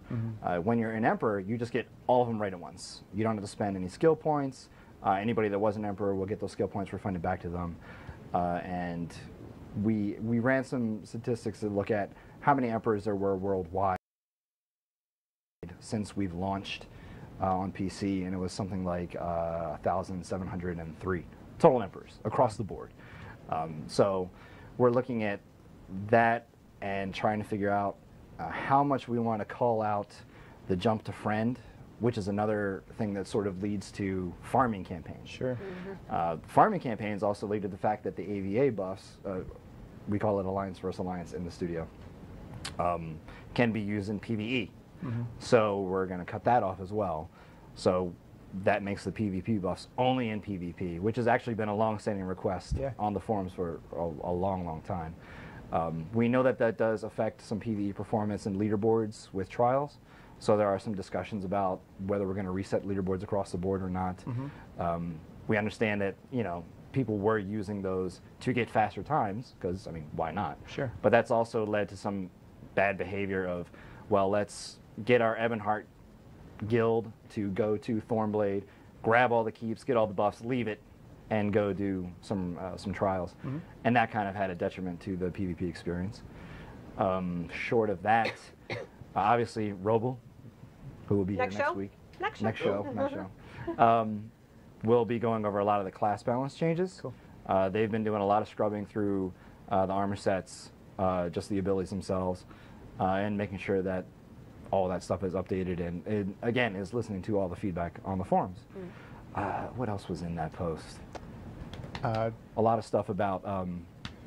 When you're an Emperor, you just get all of them right at once. You don't have to spend any skill points. Anybody that was an Emperor will get those skill points refunded back to them. And we ran some statistics to look at how many Emperors there were worldwide since we've launched on PC, and it was something like 1,703 total Emperors across the board. So we're looking at that and trying to figure out how much we want to call out the jump to friend, which is another thing that sort of leads to farming campaigns. Sure. Farming campaigns also lead to the fact that the AVA buffs, we call it Alliance versus Alliance in the studio, can be used in PvE. So we're going to cut that off as well. So that makes the PvP buffs only in PvP, which has actually been a long-standing request on the forums for a long, long time. We know that that does affect some PvE performance and leaderboards with trials. So there are some discussions about whether we're going to reset leaderboards across the board or not. We understand that, people were using those to get faster times, because, I mean, why not? Sure. But that's also led to some bad behavior of, well, let's get our Ebonheart guild to go to Thornblade, grab all the keeps, get all the buffs, leave it, and go do some trials. And that kind of had a detriment to the PvP experience. Short of that, obviously, Roble, who will be here next week. Next show. We'll be going over a lot of the class balance changes. Cool. They've been doing a lot of scrubbing through the armor sets, just the abilities themselves, and making sure that all that stuff is updated, and again, is listening to all the feedback on the forums. What else was in that post? A lot of stuff about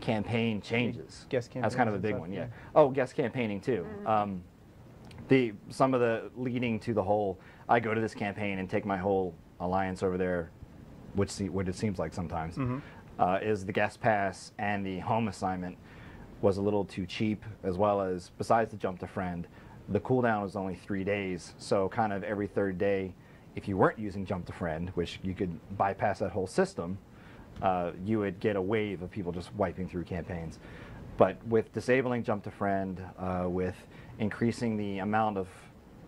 campaign changes. Guest campaigns. That's kind of a big one, yeah. Oh, guest campaigning too. Some of the leading to the whole, I go to this campaign and take my whole alliance over there, what it seems like sometimes, is the guest pass and the home assignment was a little too cheap, as well as, besides the jump to friend, the cooldown was only 3 days, so kind of every third day, if you weren't using jump to friend, which you could bypass that whole system, you would get a wave of people just wiping through campaigns. But with disabling jump to friend, with increasing the amount of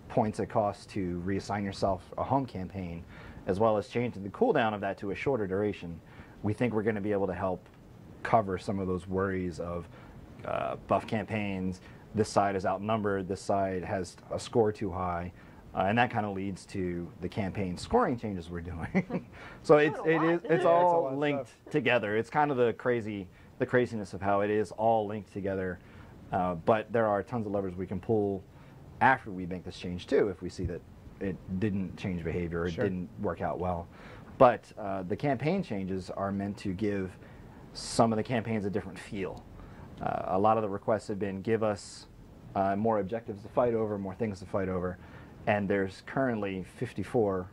points it costs to reassign yourself a home campaign, as well as changing the cooldown of that to a shorter duration, we think we're going to be able to help cover some of those worries of buff campaigns. This side is outnumbered, this side has a score too high, and that kind of leads to the campaign scoring changes we're doing. So it's all linked together. It's kind of the craziness of how it is all linked together. But there are tons of levers we can pull after we make this change too, if we see that it didn't change behavior, or it didn't work out well. But the campaign changes are meant to give some of the campaigns a different feel. A lot of the requests have been, give us more objectives to fight over, more things to fight over, and there's currently 54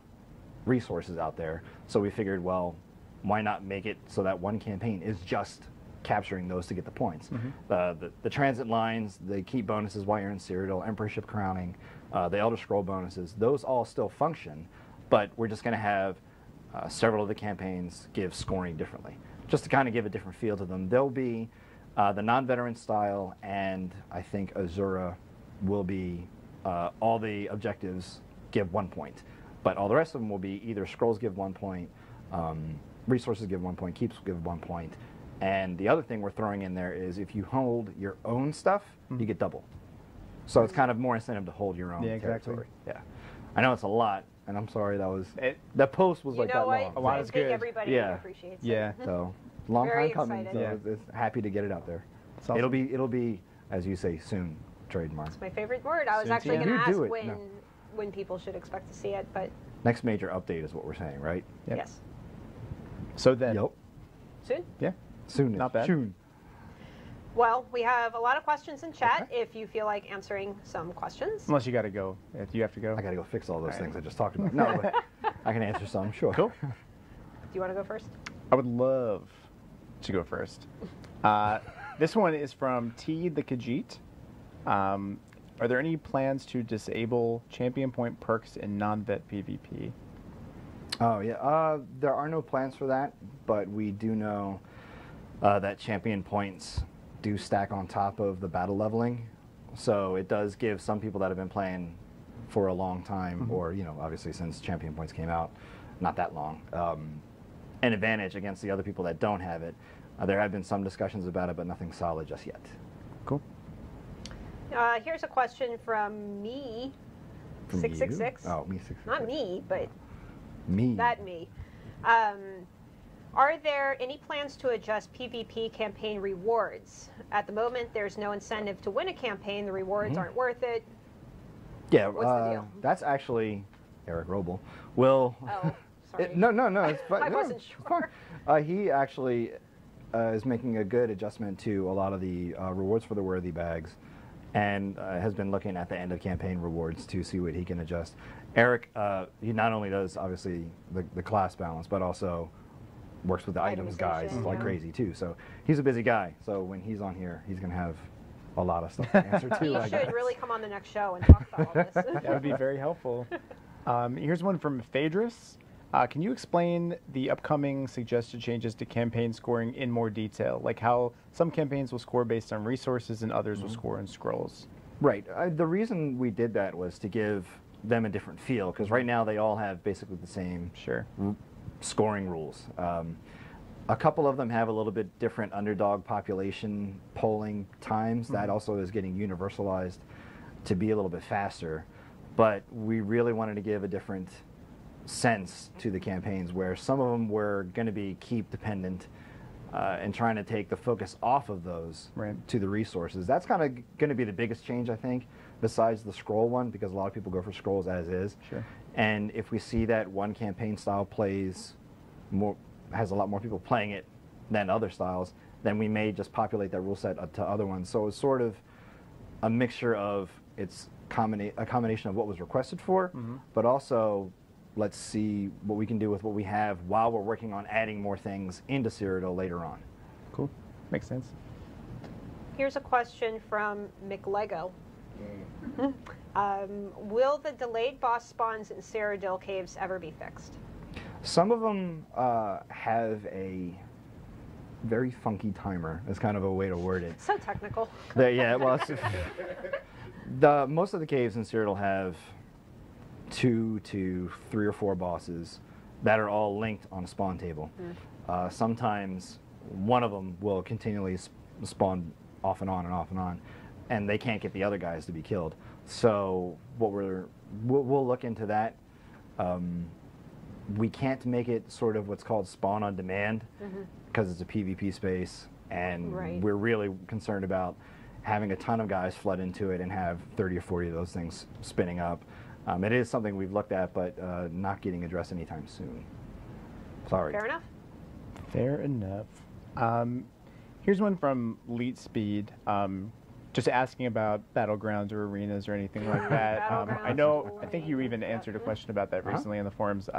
resources out there. So we figured, well, why not make it so that one campaign is just capturing those to get the points. The transit lines, the keep bonuses while you're in Cyrodiil, Emperorship crowning, the Elder Scroll bonuses, those all still function, but we're just going to have several of the campaigns give scoring differently, just to kind of give a different feel to them. There'll be the non-veteran style, and I think Azura will be all the objectives give 1 point, but all the rest of them will be either scrolls give 1 point, resources give 1 point, keeps give 1 point, and the other thing we're throwing in there is if you hold your own stuff, you get double. So it's kind of more incentive to hold your own territory. Yeah, I know it's a lot, and I'm sorry that post was like that long. A lot is good. Everybody appreciates it. Yeah. So long Very time coming. excited. So it's happy to get it out there. Awesome. It'll be, as you say, soon trademark. It's my favorite word. I was Soon actually TM. going to ask You do it. when people should expect to see it, but Next major update is what we're saying, right? Yep. yes, So then, soon. yeah, Soon. Not bad. Soon. Well, we have a lot of questions in chat. If you feel like answering some questions, unless you got to go. If you have to go. I got to go fix all those All right. things I just talked about. No, but I can answer some, sure. Cool. do you want to go first? I would love to go first. This one is from T the Khajiit. Are there any plans to disable champion point perks in non-vet PvP? Oh, yeah. There are no plans for that, but we do know that champion points do stack on top of the battle leveling. So it does give some people that have been playing for a long time, or, obviously since champion points came out, not that long, an advantage against the other people that don't have it. There have been some discussions about it, but nothing solid just yet. Cool. Here's a question from me, From 666. you? Oh, me 666. Not me, but Me. that me. Are there any plans to adjust PvP campaign rewards? At the moment, there's no incentive to win a campaign. The rewards aren't worth it. Yeah, What's the deal? That's actually Eric Roble. Will. Oh, sorry. No, it's fine. I No, wasn't it's sure. fine. He actually is making a good adjustment to a lot of the rewards for the worthy bags, and has been looking at the end of campaign rewards to see what he can adjust. Eric, he not only does obviously the class balance, but also works with the items guys Itemization, like yeah. crazy too. So he's a busy guy. So when he's on here, he's gonna have a lot of stuff to answer He too. I guess. should really come on the next show and talk about all this. That would be very helpful. Here's one from Phaedrus. Can you explain the upcoming suggested changes to campaign scoring in more detail? Like how some campaigns will score based on resources and others will score in scrolls. Right. The reason we did that was to give them a different feel, because right now they all have basically the same scoring rules. A couple of them have a little bit different underdog population polling times. That also is getting universalized to be a little bit faster. But we really wanted to give a different sense to the campaigns, where some of them were going to be keep dependent, and trying to take the focus off of those to the resources. That's kind of going to be the biggest change, I think, besides the scroll one, because a lot of people go for scrolls as is. Sure. And if we see that one campaign style plays more, has a lot more people playing it than other styles, then we may just populate that rule set to other ones. So it's sort of a mixture of a combination of what was requested for, but also let's see what we can do with what we have while we're working on adding more things into Cyrodiil later on. Cool. Makes sense. Here's a question from McLego. Will the delayed boss spawns in Cyrodiil caves ever be fixed? Some of them have a very funky timer. That's kind of a way to word it. So technical. Yeah, well, most of the caves in Cyrodiil have 2 to 3 or 4 bosses that are all linked on a spawn table. Sometimes one of them will continually spawn off and on and off and on, and they can't get the other guys to be killed. So what we'll look into that. We can't make it sort of what's called spawn on demand because it's a PvP space, and we're really concerned about having a ton of guys flood into it and have 30 or 40 of those things spinning up. It is something we've looked at, but not getting addressed anytime soon. Sorry. Fair enough. Fair enough. Here's one from Leet Speed. Just asking about battlegrounds or arenas or anything like that. I think you even answered a question about that recently in the forums.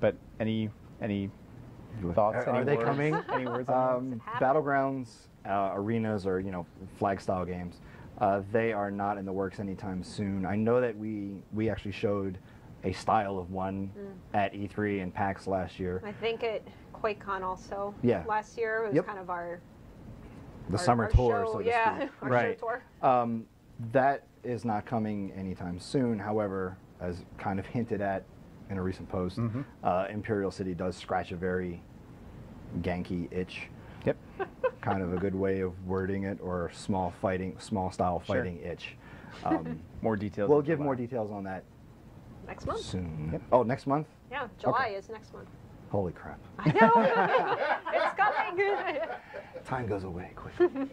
But any thoughts? Are they coming? Any words on Battlegrounds, arenas, or flag style games, they are not in the works anytime soon. I know that we actually showed a style of one at E3 and PAX last year. I think at QuakeCon also. Yeah. Last year it was kind of our summer tour, show, so to yeah, speak. our show tour. That is not coming anytime soon. However, as kind of hinted at in a recent post, Imperial City does scratch a very ganky itch. Yep. Kind of a good way of wording it, or small style fighting itch. More details. We'll give more details on that Next month. soon. Yep. Oh, next month? Yeah, July is next month. Holy crap. I know. It's coming. Time goes away quickly.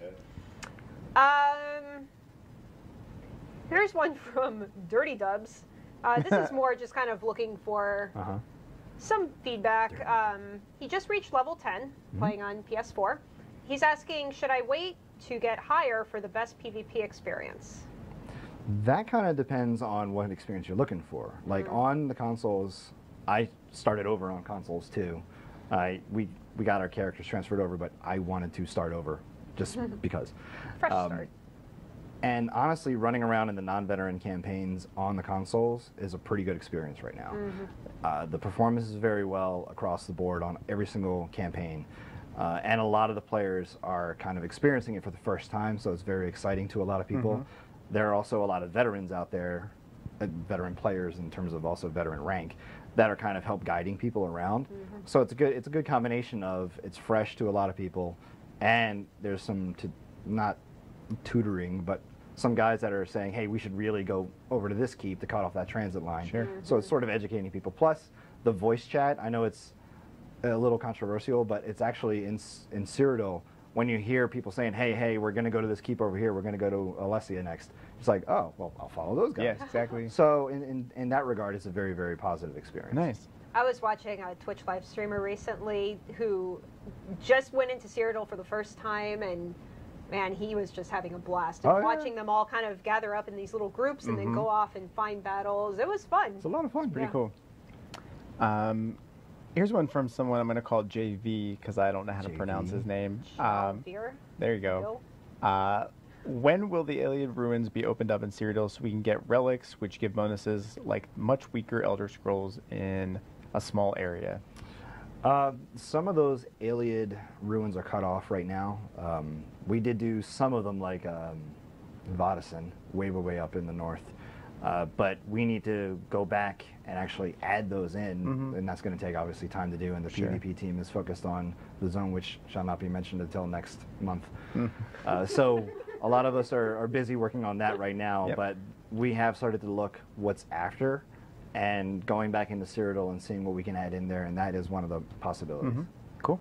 Here's one from Dirty Dubs. This is more just kind of looking for some feedback. He just reached level 10, playing on PS4. He's asking, should I wait to get higher for the best PvP experience? That kind of depends on what experience you're looking for. Like on the consoles, I started over on consoles too. We got our characters transferred over, but I wanted to start over just because. Fresh start. And honestly, running around in the non-veteran campaigns on the consoles is a pretty good experience right now. The performance is very well across the board on every single campaign. And a lot of the players are kind of experiencing it for the first time, so it's very exciting to a lot of people. There are also a lot of veterans out there, veteran players in terms of also veteran rank, that are kind of help guiding people around. So it's a good combination of it's fresh to a lot of people, and there's some not tutoring, but some guys that are saying, hey, we should really go over to this keep to cut off that transit line. So it's sort of educating people. Plus the voice chat, I know it's a little controversial, but it's actually in Cyrodiil, when you hear people saying, hey, we're going to go to this keep over here, we're going to go to Alessia next, it's like, oh, well, I'll follow those guys. Yes, exactly. So in that regard, it's a very, very positive experience. Nice. I was watching a Twitch live streamer recently who just went into Cyrodiil for the first time, and man, he was just having a blast. And watching them all kind of gather up in these little groups and then go off and find battles. It was fun. It's a lot of fun. Pretty cool. Here's one from someone I'm going to call JV because I don't know how to pronounce his name. There you go. When will the Iliad ruins be opened up in Cyrodiil so we can get relics, which give bonuses like much weaker Elder Scrolls in a small area? Some of those Iliad ruins are cut off right now. We did do some of them like Vodison, way up in the north. But we need to go back and actually add those in, and that's going to take obviously time to do, and the PvP team is focused on the zone, which shall not be mentioned until next month. So a lot of us are busy working on that right now, but we have started to look what's after and going back into Cyrodiil and seeing what we can add in there, and that is one of the possibilities. Cool.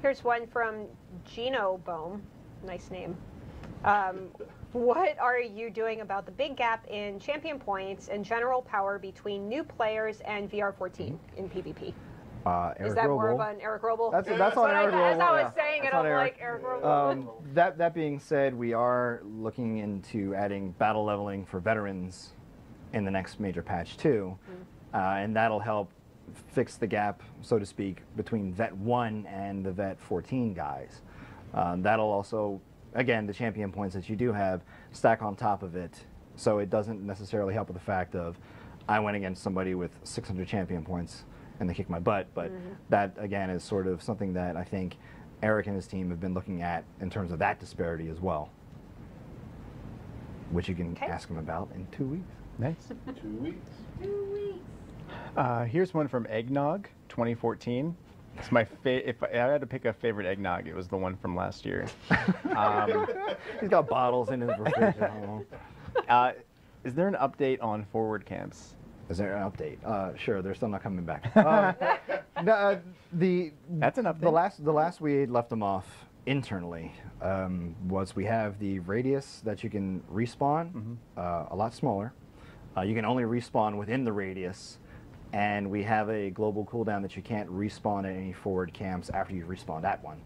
Here's one from Gino Bohm. Nice name. What are you doing about the big gap in champion points and general power between new players and VR14 in PvP? Eric Is that more of Roble. an Eric Roble? That's on Eric Roble. As I was saying it, I'm like, Eric Roble. That being said, we are looking into adding battle leveling for veterans in the next major patch too, and that'll help fix the gap, so to speak, between Vet 1 and the Vet 14 guys. That'll also, again, the champion points that you do have stack on top of it, so it doesn't necessarily help with the fact of I went against somebody with 600 champion points and they kicked my butt, but that, again, is sort of something that I think Eric and his team have been looking at in terms of that disparity as well, which you can ask him about in 2 weeks. Nice. 2 weeks. 2 weeks. Here's one from Eggnog 2014. It's my if I had to pick a favorite eggnog, it was the one from last year. He's got bottles in his refrigerator. Is there an update on forward camps? Is there an update? Sure, they're still not coming back. No, That's an update. The last we left them off internally was we have the radius that you can respawn, a lot smaller. You can only respawn within the radius, and we have a global cooldown that you can't respawn at any forward camps after you've respawned at one.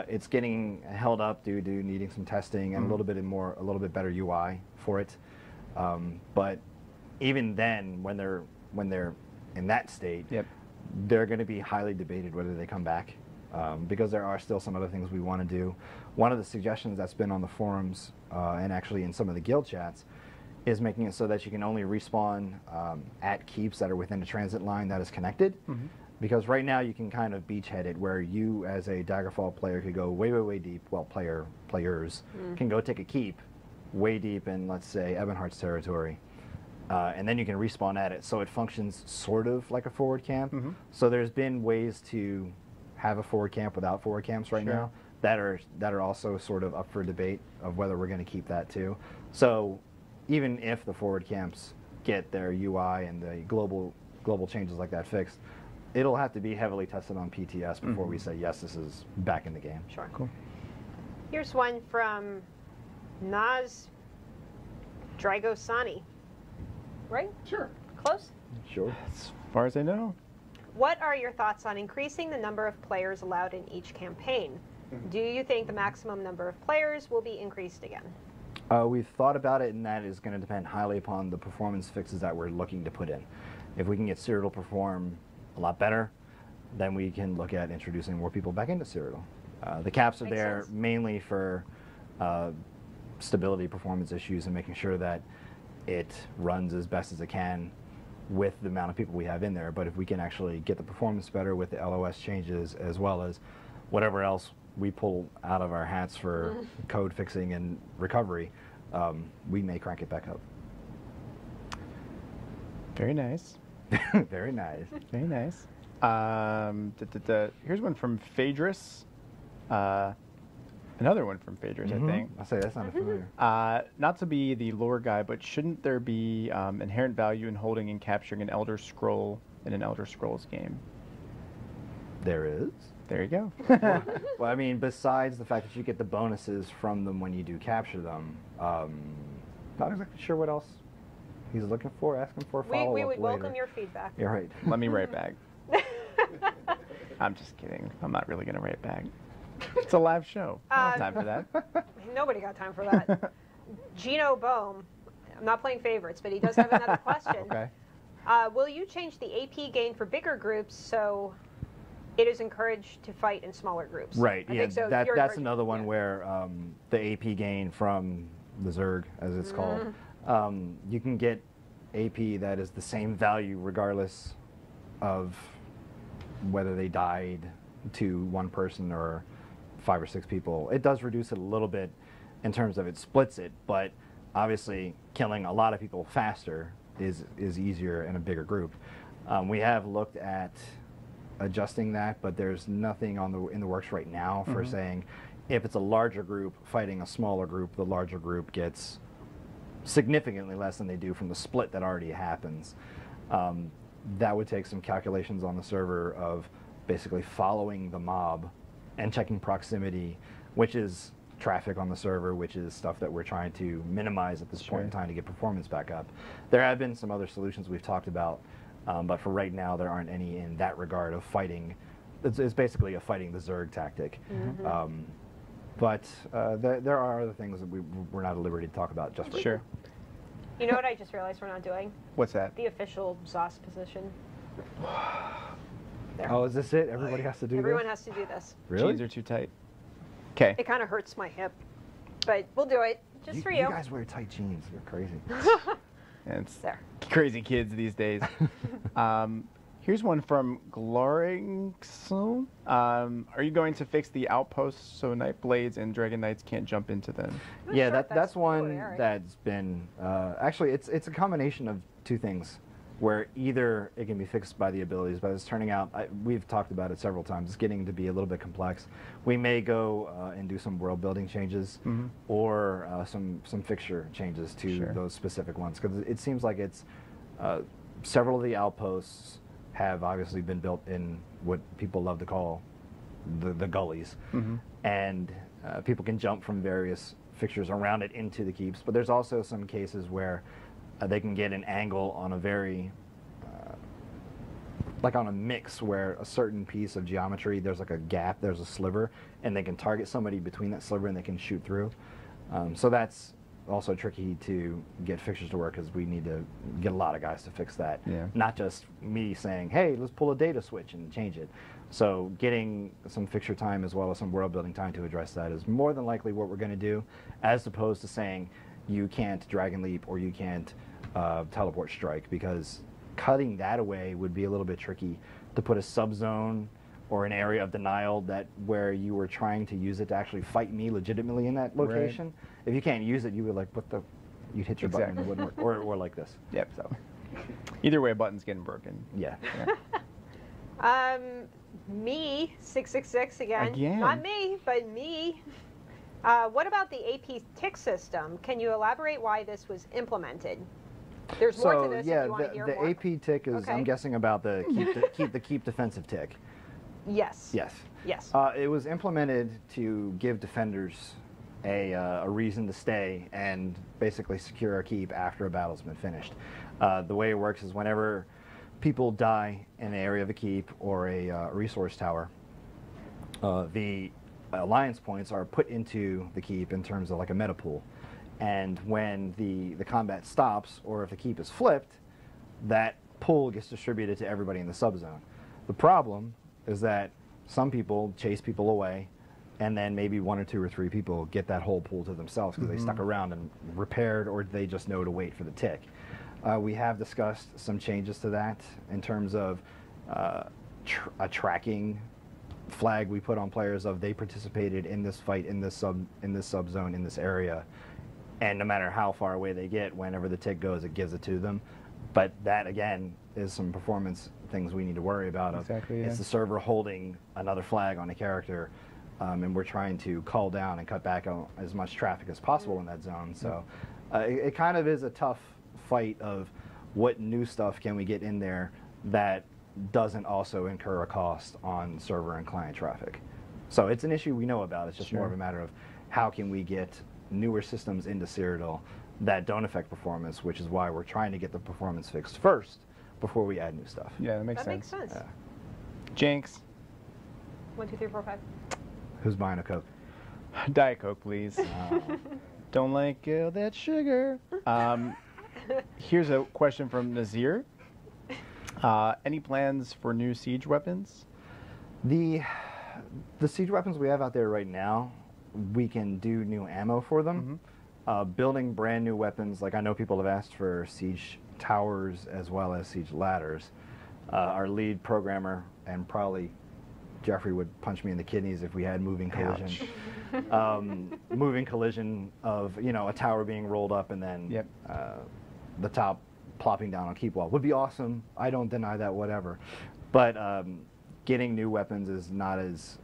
It's getting held up due to needing some testing and a little bit better UI for it. But even then, when they're in that state, they're going to be highly debated whether they come back, because there are still some other things we want to do. One of the suggestions that's been on the forums and actually in some of the guild chats is making it so that you can only respawn at keeps that are within a transit line that is connected. Because right now you can kind of beachhead it where you as a Daggerfall player could go way deep, well players can go take a keep way deep in, let's say, Ebonheart's territory. And then you can respawn at it, so it functions sort of like a forward camp. So there's been ways to have a forward camp without forward camps right now that are also sort of up for debate of whether we're going to keep that too. So even if the forward camps get their UI and the global changes like that fixed, it'll have to be heavily tested on PTS before we say yes, this is back in the game. Sure. Cool. Here's one from Naz Dragosani. Right? Sure. Close? Sure. As far as I know. What are your thoughts on increasing the number of players allowed in each campaign? Do you think the maximum number of players will be increased again? We've thought about it, and that is going to depend highly upon the performance fixes that we're looking to put in. If we can get Cyrodiil to perform a lot better, then we can look at introducing more people back into Cyrodiil. The caps are Makes there sense. mainly for stability performance issues and making sure that it runs as best as it can with the amount of people we have in there. But if we can actually get the performance better with the LOS changes, as well as whatever else we pull out of our hats for code fixing and recovery, we may crank it back up. Very nice. Very nice. Very nice. Here's one from Phaedrus. Another one from Phaedrus, I think. I'll say that's not familiar. Not to be the lore guy, but shouldn't there be inherent value in holding and capturing an Elder Scroll in an Elder Scrolls game? There is. There you go. Well, I mean, besides the fact that you get the bonuses from them when you do capture them, not exactly sure what else he's looking for, asking for a follow-up We would later. welcome your feedback. You're right. Let me write back. I'm just kidding. I'm not really going to write back. It's a live show. I don't have time for that. Nobody got time for that. Gino Bohm, I'm not playing favorites, but he does have another question. Okay. Will you change the AP gain for bigger groups so it is encouraged to fight in smaller groups? Right, I yeah, think so. that's encouraging- another one yeah. where the AP gain from the Zerg, as it's called, you can get AP that is the same value regardless of whether they died to one person or 5 or 6 people. It does reduce it a little bit in terms of it splits it, but obviously killing a lot of people faster is easier in a bigger group. We have looked at adjusting that, but there's nothing in the works right now for saying if it's a larger group fighting a smaller group, the larger group gets significantly less than they do from the split that already happens. That would take some calculations on the server of basically following the mob and checking proximity, which is traffic on the server, which is stuff that we're trying to minimize at this point in time to get performance back up. There have been some other solutions we've talked about, but for right now there aren't any in that regard of fighting. It's basically a fighting the Zerg tactic. But there are other things that we're not at liberty to talk about just right Sure. now. You know what I just realized we're not doing? What's that? The official ZOS position. There. Oh, is this it? Everybody has to do Everyone this? has to do this. Really? Jeans are too tight. Okay. It kind of hurts my hip, but we'll do it just for you. You guys wear tight jeans. You're crazy. It's There. crazy kids these days. Here's one from Gloringso. Are you going to fix the outposts so Night Blades and Dragon Knights can't jump into them? I'm not Yeah, sure if that's one there, right? that's been actually it's a combination of two things. where either it can be fixed by the abilities, but it's turning out, we've talked about it several times, it's getting to be a little bit complex. We may go and do some world building changes or some fixture changes to those specific ones, because it seems like it's several of the outposts have obviously been built in what people love to call the gullies, and people can jump from various fixtures around it into the keeps, but there's also some cases where they can get an angle on a very, like on a mix where a certain piece of geometry, there's like a gap, there's a sliver, and they can target somebody between that sliver and they can shoot through. So that's also tricky to get fixtures to work, because we need to get a lot of guys to fix that. Not just me saying, hey, let's pull a data switch and change it. So getting some fixture time as well as some world building time to address that is more than likely what we're going to do, as opposed to saying you can't Dragon Leap or you can't teleport strike, because cutting that away would be a little bit tricky. To put a subzone or an area of denial that where you were trying to use it to actually fight me legitimately in that location, if you can't use it, you would like, what the, you'd hit your button and it wouldn't work, or like this. So either way, a button's getting broken. Me 666 again. Not me, but me. What about the AP tick system? Can you elaborate why this was implemented? There's more to this if you want to hear more. The AP tick is, I'm guessing, about the keep defensive tick. Yes. Yes. Yes. It was implemented to give defenders a reason to stay and basically secure a keep after a battle's been finished. The way it works is whenever people die in an area of a keep or a resource tower, the alliance points are put into the keep in terms of like a meta pool. And when the combat stops, or if the keep is flipped, that pool gets distributed to everybody in the subzone. The problem is that some people chase people away, and then maybe 1 or 2 or 3 people get that whole pool to themselves because they stuck around and repaired, or they just know to wait for the tick. We have discussed some changes to that in terms of a tracking flag we put on players of they participated in this fight in this subzone in this area, and no matter how far away they get, whenever the tick goes, it gives it to them. But that again is some performance things we need to worry about. It's the server holding another flag on a character, and we're trying to call down and cut back on as much traffic as possible in that zone. So it kind of is a tough fight of what new stuff can we get in there that doesn't also incur a cost on server and client traffic. So it's an issue we know about. It's just more of a matter of how can we get newer systems into Cyrodiil that don't affect performance, which is why we're trying to get the performance fixed first before we add new stuff. Yeah, that makes sense. Makes sense. Yeah. Jinx. 1, 2, 3, 4, 5. Who's buying a Coke? Diet Coke, please. Don't like that sugar. Here's a question from Nazir. Any plans for new siege weapons? The siege weapons we have out there right now, we can do new ammo for them. Building brand new weapons, like I know people have asked for siege towers as well as siege ladders. Our lead programmer, and probably Jeffrey would punch me in the kidneys if we had moving collision. Moving collision of, you know, a tower being rolled up and then the top plopping down on keep wall would be awesome. I don't deny that, whatever. But getting new weapons is not as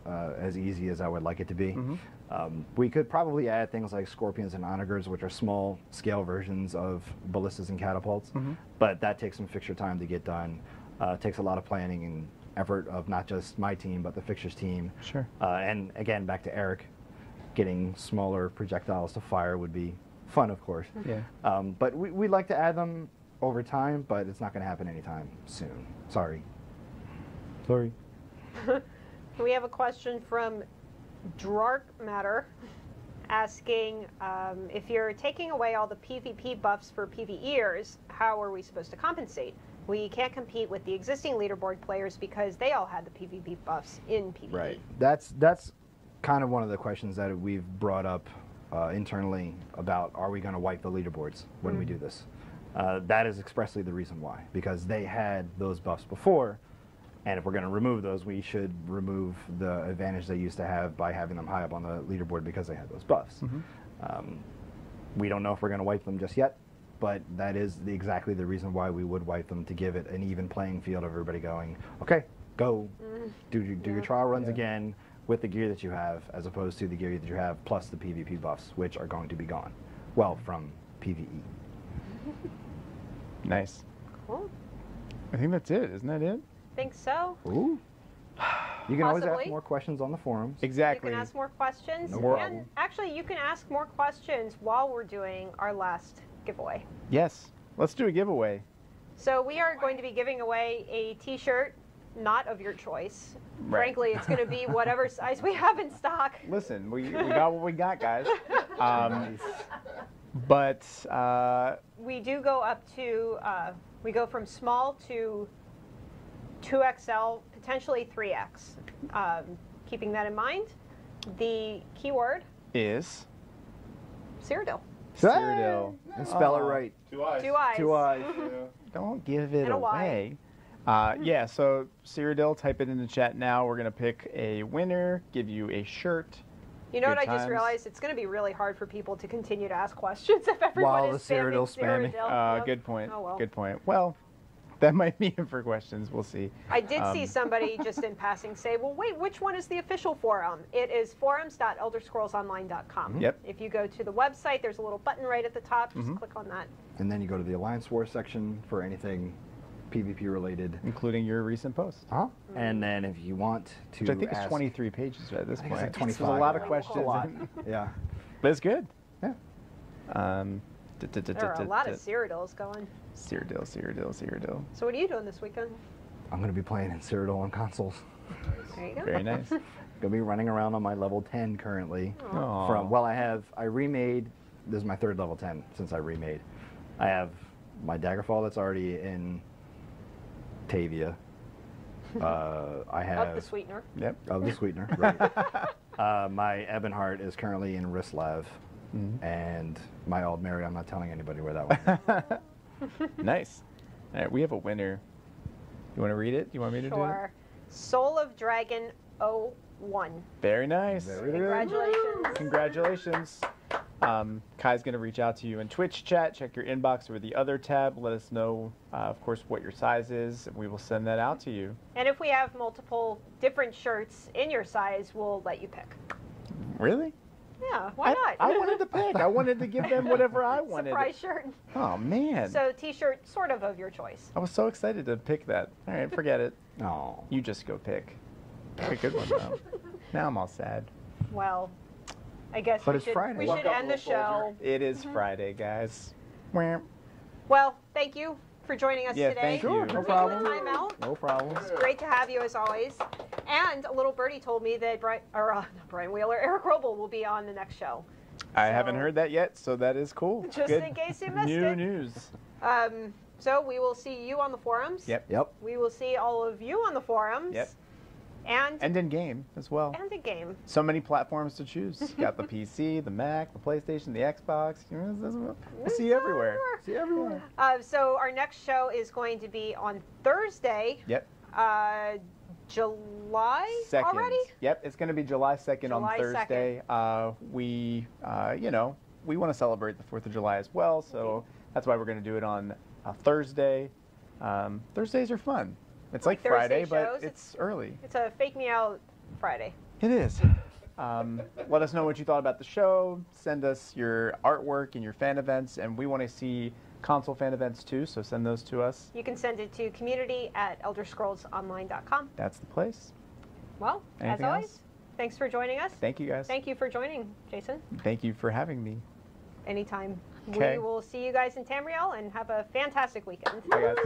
easy as I would like it to be. We could probably add things like scorpions and onagers, which are small scale versions of ballistas and catapults, but that takes some fixture time to get done. It takes a lot of planning and effort of not just my team, but the fixtures team. And again, back to Eric, getting smaller projectiles to fire would be fun, of course. But we'd like to add them over time, but it's not going to happen anytime soon. Sorry. We have a question from Drark Matter asking if you're taking away all the PvP buffs for PvEers, how are we supposed to compensate? We can't compete with the existing leaderboard players because they all had the PvP buffs in PvE. Right. That's kind of one of the questions that we've brought up internally about, are we going to wipe the leaderboards when we do this? That is expressly the reason why, because they had those buffs before, and if we're going to remove those, we should remove the advantage they used to have by having them high up on the leaderboard because they had those buffs. We don't know if we're going to wipe them just yet. but that is exactly the reason why we would wipe them, to give it an even playing field of everybody going, okay, go, do your trial runs again with the gear that you have, as opposed to the gear that you have plus the PvP buffs, which are going to be gone. Well, from PvE. Nice. Cool. I think that's it. Isn't that it? Think so. Ooh. You can always ask Possibly. more questions on the forums. Exactly. You can ask more questions. No And problem. actually, you can ask more questions while we're doing our last giveaway. Yes. Let's do a giveaway. So we are going to be giving away a t-shirt, not of your choice. Right. Frankly, it's going to be whatever size we have in stock. Listen, we got what we got, guys. But We do go up to, we go from small to 2XL, potentially 3X. Keeping that in mind, the keyword, is Cyrodiil. Cyrodiil. And spell it Aw. right. 2 eyes. 2 eyes. 2 eyes. Don't give it And a Y. away. Yeah, so Cyrodiil, type it in the chat now. We're going to pick a winner, give you a shirt. You know what Good I just times. realized? It's going to be really hard for people to continue to ask questions if everyone While is the Cyrodiil spamming spamming. Cyrodiil. Yep. Good point. Oh, well. Good point. Well, that might be it for questions. We'll see. I did see somebody just in passing say, well, wait, which one is the official forum? It is forums.elderscrollsonline.com. Yep. If you go to the website, there's a little button right at the top. Just click on that. And then you go to the Alliance Wars section for anything PvP related. Including your recent post. Huh? And then if you want to Which I think is ask, 23 pages at this I think it's point. like 25. There's a lot of It's a questions. lot. Yeah. But it's good. Yeah. There are a lot of Cyrodiils going. Cyrodiil. So what are you doing this weekend? I'm going to be playing in Cyrodiil on consoles. There you go. Very nice. Going to be running around on my level 10 currently. Aw. From, well, I remade, this is my third level 10 since I remade. I have my Daggerfall that's already in Tavia. I have Up the sweetener. Yep. of the sweetener. Right. My Ebonheart is currently in Rislav, and my Aldmeri, I'm not telling anybody where that one is. Nice. All right, we have a winner. You want to read it? You want me to do it? Sure. Soul of Dragon 01. Very nice. Very good. Congratulations. Congratulations. Kai's going to reach out to you in Twitch chat. Check your inbox or the other tab. Let us know, of course, what your size is, and we will send that out to you. And if we have multiple different shirts in your size, we'll let you pick. Really? Yeah, why not? I wanted to pick. I wanted to give them whatever I wanted. Surprise shirt. Oh, man. So t-shirt sort of your choice. I was so excited to pick that. All right, forget it. Oh. You just go pick. Pick a good one, though. Now I'm all sad. Well, I guess But we it's should, Friday. we Luck should up, end the little soldier. show. It is Friday, guys. Wah. Well, thank you for joining us Yeah, today. thank you. Sure, no For problem. taking the time out. No problem. Great to have you as always. And a little birdie told me that not Brian Wheeler, Eric Roble will be on the next show. I haven't So- heard that yet, so that is cool. Just Good. in case you missed New it. news. So we will see you on the forums. Yep. Yep. We will see all of you on the forums. Yep. And And in game as well. a game. So many platforms to choose. You got the PC, the Mac, the PlayStation, the Xbox. You know, we'll see you everywhere. See you everywhere. So our next show is going to be on Thursday, Yep. July 2nd. already? Yep. It's going to be July 2nd July on Thursday. We want to celebrate the 4th of July as well, so that's why we're going to do it on Thursday. Thursdays are fun. It's like Thursday Friday, but shows. it's early. It's a Fake Me Out Friday. It is. Let us know what you thought about the show. Send us your artwork and your fan events, and we want to see console fan events too, so send those to us. You can send it to community@elderscrollsonline.com. That's the place. Well, Anything as always, else? thanks for joining us. Thank you, guys. Thank you for joining, Jason. Thank you for having me. Anytime. Okay. We will see you guys in Tamriel and have a fantastic weekend. Bye, guys.